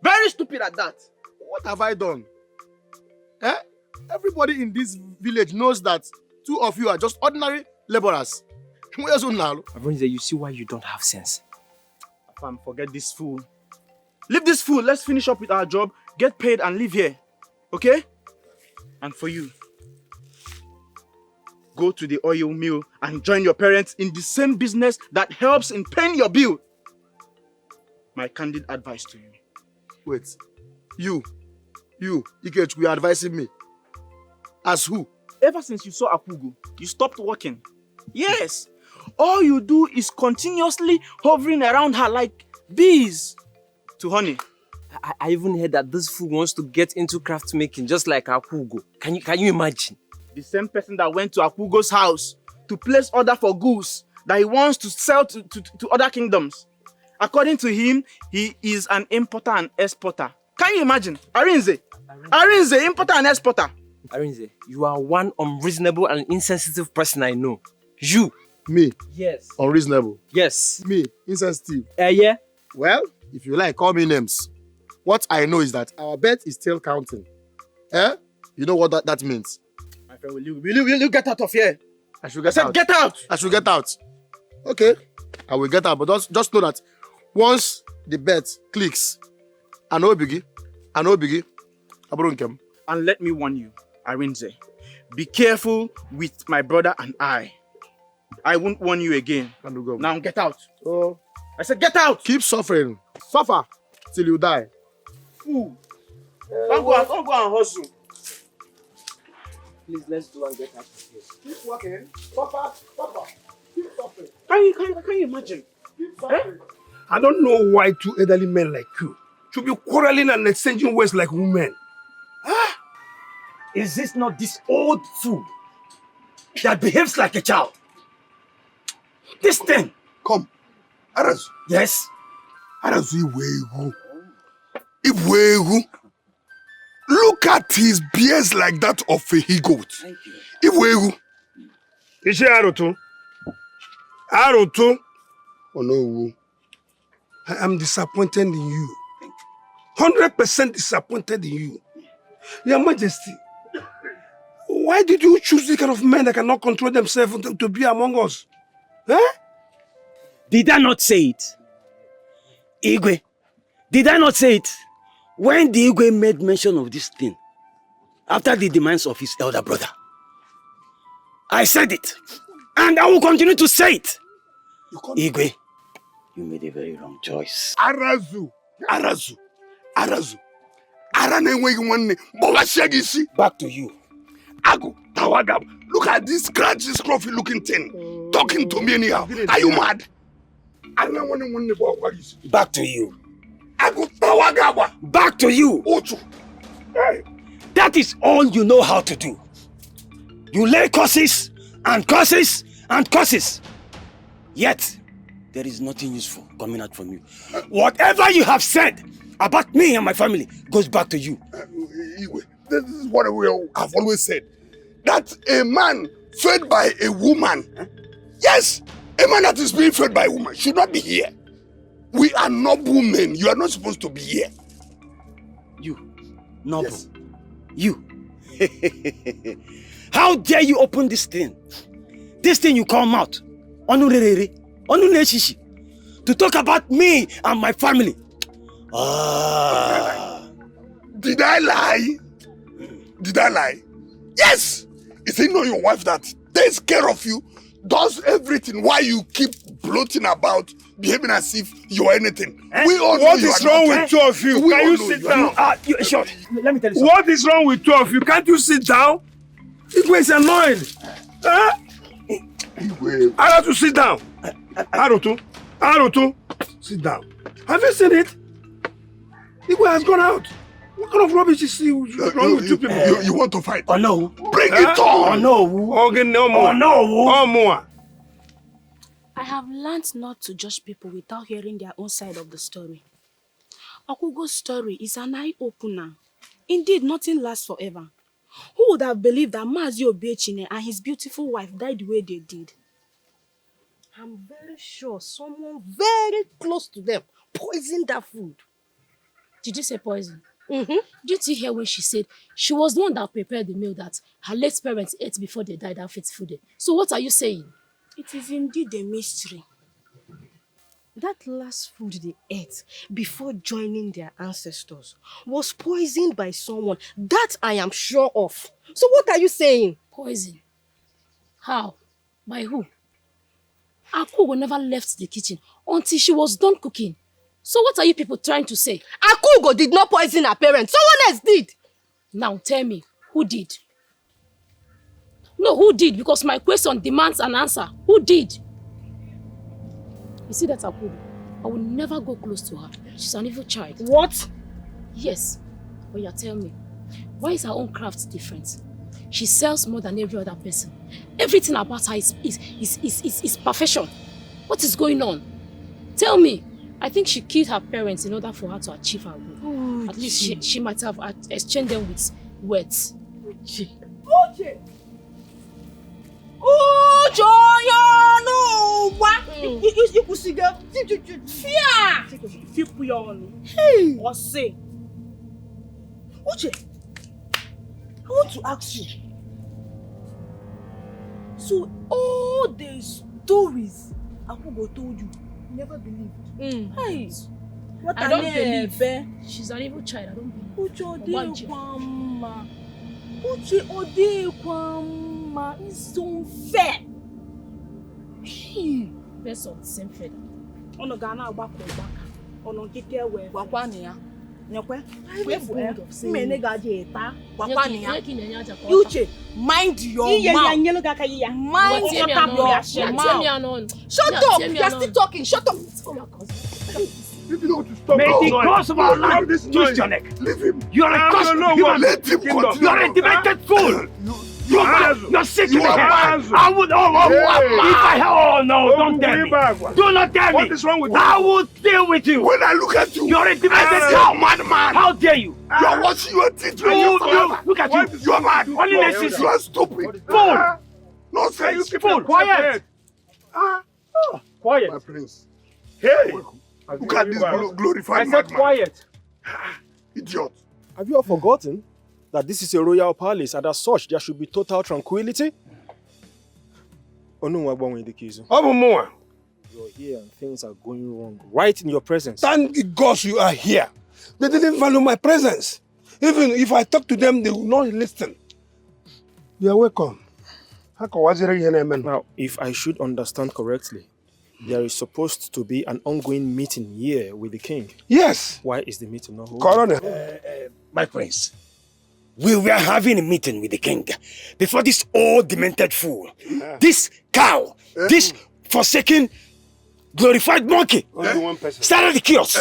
C: Very stupid at that.
B: What have I done? Eh? Everybody in this village knows that two of you are just ordinary laborers.
D: Arinze, you see why you don't have sense.
C: Fam, forget this fool. Leave this fool. Let's finish up with our job, get paid and leave here. Okay? And for you, go to the oil mill and join your parents in the same business that helps in paying your bill. My candid advice to you.
B: Wait. You, Dikeh, you are advising me. As who?
C: Ever since you saw Akwaugo, you stopped working. Yes. All you do is continuously hovering around her like bees to honey.
D: I even heard that this fool wants to get into craft making just like Akwaugo. Can you imagine?
C: The same person that went to Akwaugo's house to place order for goods that he wants to sell to other kingdoms. According to him, he is an importer and exporter. Can you imagine? Arinze, importer and exporter.
D: Arinze, you are one unreasonable and insensitive person I know. You.
B: Me?
D: Yes.
B: Unreasonable?
D: Yes.
B: Me? Insensitive?
D: Yeah.
B: Well, if you like, call me names. What I know is that our bet is still counting. Eh? You know what that means?
C: My friend, will you get out of here?
B: I should get out.
C: I said get out!
B: I should get out. Okay. I will get out, but just know that once the bet clicks, I know biggie.
C: And let me warn you, Arinze, be careful with my brother and I. I won't warn you again. Now get out.
B: Oh.
C: I said get out!
B: Keep suffering. Suffer till you die.
C: Fool. Don't go and hustle.
D: Please, let's do and get out of here.
B: Keep working. Suffer. Keep suffering.
C: Can you imagine?
B: Keep suffering.
S: I don't know why two elderly men like you should be quarreling and exchanging words like women.
T: Is this not this old fool that behaves like a child? This thing.
B: Come. Arazu.
T: Yes.
B: Arazu Iwegu. Look at his beard like that of a he-goat. Iwegu.
S: Is she Aroto? Aroto?
B: Oh no.
S: I am disappointed in you. 100% disappointed in you. Your Majesty, why did you choose the kind of men that cannot control themselves to be among us? Eh?
T: Did I not say it? Igwe, did I not say it? When the Igwe made mention of this thing, after the demands of his elder brother, I said it, and I will continue to say it. Igwe, you made a very wrong choice.
B: Arazu. Back
T: to you.
S: Augo, Tawagaba. Look at this scratchy, scruffy looking thing. Talking to me anyhow. Are you mad?
T: Back to you.
S: Augo, Tawagaba.
T: Back to you.
S: Ocho.
T: Hey. That is all you know how to do. You lay curses and curses and curses. Yet, there is nothing useful coming out from you. Whatever you have said about me and my family goes back to you.
S: This is what we have always said. That a man fed by a woman, yes, a man that is being fed by a woman should not be here. We are noble men. You are not supposed to be here.
T: You, noble. Yes. You. How dare you open this thing? This thing you call mouth. To talk about me and my family.
S: Did I lie? Did I lie? Yes! Is it not your wife that takes care of you, does everything while you keep bloating about, behaving as if you're anything? We all know
U: what is wrong with two of you? Can you sit down?
T: Sure. Let me tell you something.
U: What is wrong with two of you? Can't you sit down? Igwe is annoyed. I have to sit down. Arutu, sit down. Have you seen it? Igwe has gone out. What kind of rubbish is wrong with two people?
S: You want to fight?
T: Oh no.
S: Bring it on!
T: Oh no.
U: Okay, no more.
T: Oh no.
U: Oh more.
L: I have learned not to judge people without hearing their own side of the story. Akwaugo's story is an eye-opener. Indeed, nothing lasts forever. Who would have believed that Mazi Obechine and his beautiful wife died the way they did?
H: I'm very sure someone very close to them poisoned that food.
L: Did you say poison? Did you hear when she said she was the one that prepared the meal that her late parents ate before they died that fateful day? So what are you saying? It is indeed a mystery.
H: That last food they ate before joining their ancestors was poisoned by someone. That I am sure of. So what are you saying?
L: Poison? How? By who? Akwaugo never left the kitchen until she was done cooking. So what are you people trying to say?
H: Akwaugo did not poison her parents. Someone else did.
L: Now tell me, who did? No, who did? Because my question demands an answer. Who did? You see that Akwaugo? I will never go close to her. She's an evil child.
H: What?
L: Yes. But you tell me, why is her own craft different? She sells more than every other person. Everything about her is perfection. What is going on? Tell me. I think she killed her parents in order for her to achieve her goal.
H: Oh,
L: at least she might have exchanged them with words.
H: Uche!
A: Uche, I want to ask you. So all the stories Akwaugo told you, you never believed. Hey, what
L: I don't believe. She's an evil child. I don't believe.
A: Uche Odekwama is unfair.
L: Best of the same feather.
A: Ono Ghana agbako gbaka. Ono nkike we gbakwani ya. Nyekwe. Mmene gaje eta gbakwani ya. Uche, mind your mouth. Mind your mouth. Shut up. You are still talking. Shut up.
U: If you don't stop,
T: may the cause of our life twist your neck.
S: Leave him.
T: You are a cursed human.
S: Let him continue.
T: You are a demented fool. You're sick in the head.
U: I would.
T: If I don't tell me. Do not tell me.
U: What is wrong with you?
T: I will deal with you.
S: When I look at you,
T: you're a demented cow,
S: madman.
T: How dare you?
S: You are watching your teeth.
T: Look at you.
S: You are mad.
T: You are
S: stupid.
T: Fool.
S: Nonsense.
T: Fool. Quiet.
U: Quiet.
S: My prince.
U: Hey.
S: Look at this glorified
U: I said
S: madman.
U: quiet.
S: Idiot.
V: Have you all forgotten that this is a royal palace and as such there should be total tranquility?
U: You're
V: here and things are going wrong right in your presence.
U: Thank God you are here. They didn't value my presence. Even if I talk to them, they will not listen. You are welcome.
V: Now, if I should understand correctly, there is supposed to be an ongoing meeting here with the king.
U: Yes.
V: Why is the meeting not holding?
S: Colonel.
U: My prince,
T: we were having a meeting with the king before this old demented fool, this cow, this forsaken, glorified monkey started the chaos.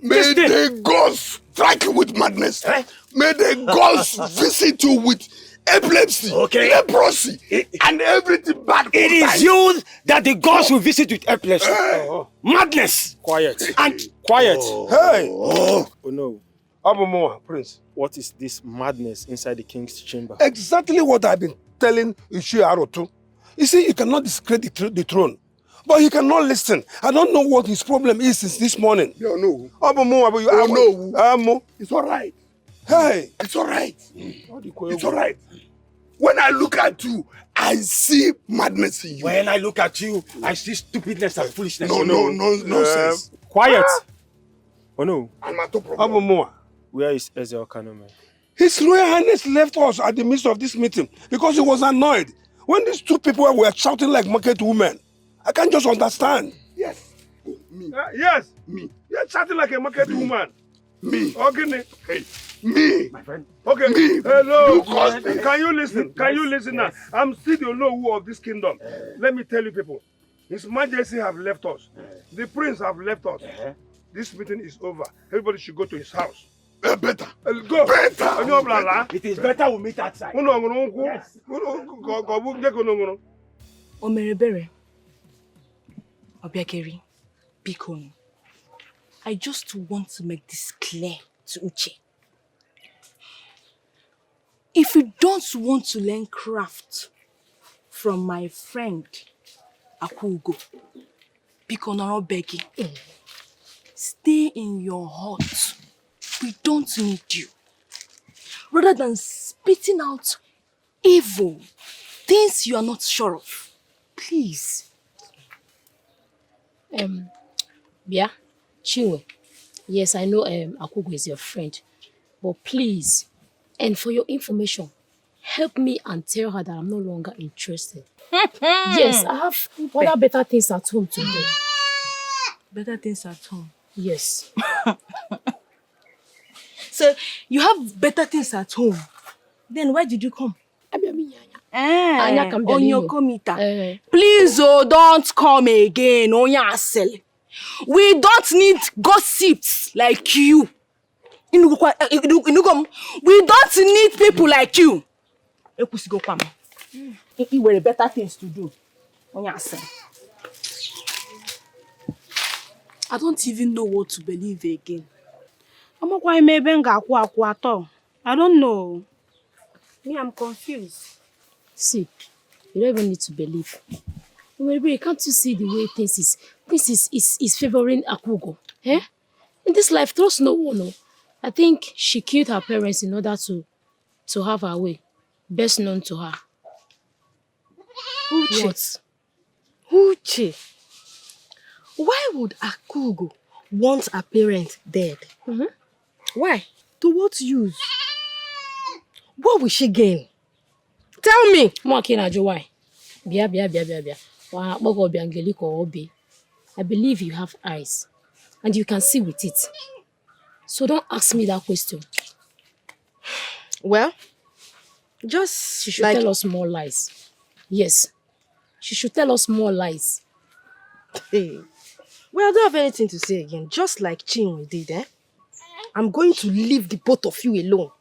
U: May the gods strike you with madness. May the gods visit you with epilepsy, leprosy, and everything bad.
T: It is you that the gods will visit with epilepsy, madness.
V: Quiet.
T: And
V: quiet.
U: Hey.
V: Oh no.
U: Abumoa, Prince.
V: What is this madness inside the king's chamber?
U: Exactly what I've been telling Ishiaroto. You see, you cannot discredit the throne, but he cannot listen. I don't know what his problem is since this morning.
S: No.
U: No.
S: It's all right.
U: Hey.
S: It's all right. It's all right. When I look at you, I see madness in you.
T: When I look at you, I see stupidness and foolishness.
S: No, nonsense.
V: Quiet. Oh no.
U: Abumoa.
V: Where is Ezel Kanome?
U: His Royal Highness left us at the midst of this meeting because he was annoyed when these two people were shouting like market women. I can't just understand.
S: Yes. Me.
U: Yes.
S: Me.
U: You're shouting like a market woman.
S: Me.
U: Okay.
S: Hey. Me.
U: My friend. Okay.
S: Me.
U: Hello. Can you listen? Can you listen now? I'm still the Olowu of this kingdom. Let me tell you people. His Majesty have left us. The prince have left us. This meeting is over. Everybody should go to his house.
S: Better.
U: Go.
S: Better.
T: It is better we meet outside.
U: Yes.
A: Omerebere. Obiageri. Bikon. I just want to make this clear to Uche. If you don't want to learn craft from my friend Akwaugo, Bikon or begging, stay in your hut. We don't need you. Rather than spitting out evil, things you are not sure of. Please.
L: Bia, Chinwe. Yes, I know Akwaugo is your friend. But please, and for your information, help me and tell her that I'm no longer interested. Yes, I have other better things at home to do.
A: Better things at home?
L: Yes.
A: So, you have better things at home. Then why did you come? On your comita. Please, don't come again. We don't need gossips like you. We don't need people like you. You were better things to do. I don't even know what to believe again.
M: I don't know. Me, I'm confused.
L: See, you don't even need to believe. Maybe can't you see the way things is favoring Akwaugo? Eh? In this life, trust no one. No. I think she killed her parents in order to have her way. Best known to her.
M: Uche.
L: What?
M: Uche. Why would Akwaugo want her parents dead? Why? To what use? What will she gain? Tell me.
L: Why? I believe you have eyes and you can see with it. So don't ask me that question.
M: Well, just
L: she should tell us more lies. Yes, she should tell us more lies.
M: Hey. Well, I don't have anything to say again. Just like Chinwe did, eh? I'm going to leave the both of you alone.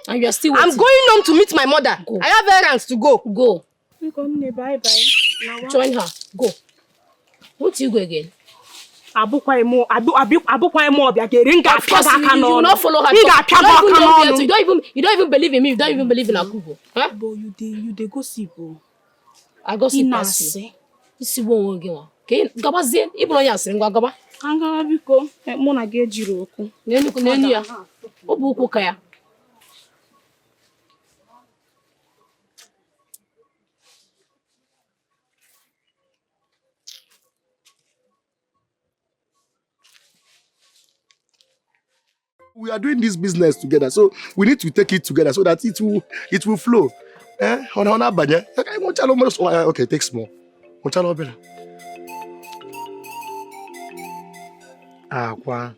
L: And you are still waiting.
M: I'm going home to meet my mother.
L: Go.
M: I have errands to go.
L: Go.
M: Bye.
L: Join her. Go. Won't you go again?
M: Of course, you will
L: not follow her. You don't even believe in me. You don't even believe in Akwaugo. Huh?
A: But you dey gossip.
L: I gossip past you. This is one again. Okay, gaba zien. Ibu onye asịrị ngwa gaba.
M: Angara biko, mụ na gị ejiri okwu.
L: N'enu ya. Ọ bụ okwu ka ya.
B: We are doing this business together, so we need to take it together so that it will flow. Okay, take small. Aqua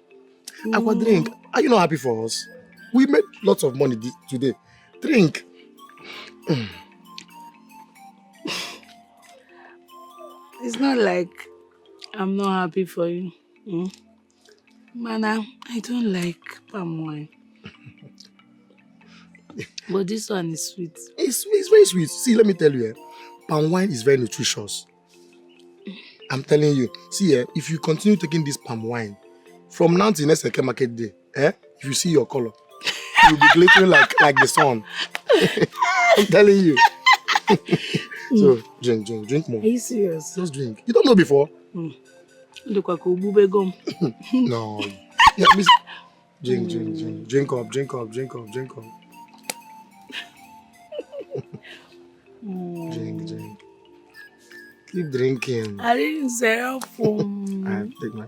B: drink. Are you not happy for us? We made lots of money today. Drink.
G: It's not like I'm not happy for you. Mana, I don't like palm wine. But this one is sweet.
B: It's very sweet. See, let me tell you, palm wine is very nutritious. I'm telling you. See, if you continue taking this palm wine, from now till next Eke market day, if you see your color, you'll be glittering like the sun. I'm telling you. So, drink more.
G: Are you serious?
B: Just drink. You don't know before?
G: Look like Ubube gum.
B: No. Yeah, please. Drink. Drink up. Drink. Keep drinking.
G: I didn't say
B: I take my.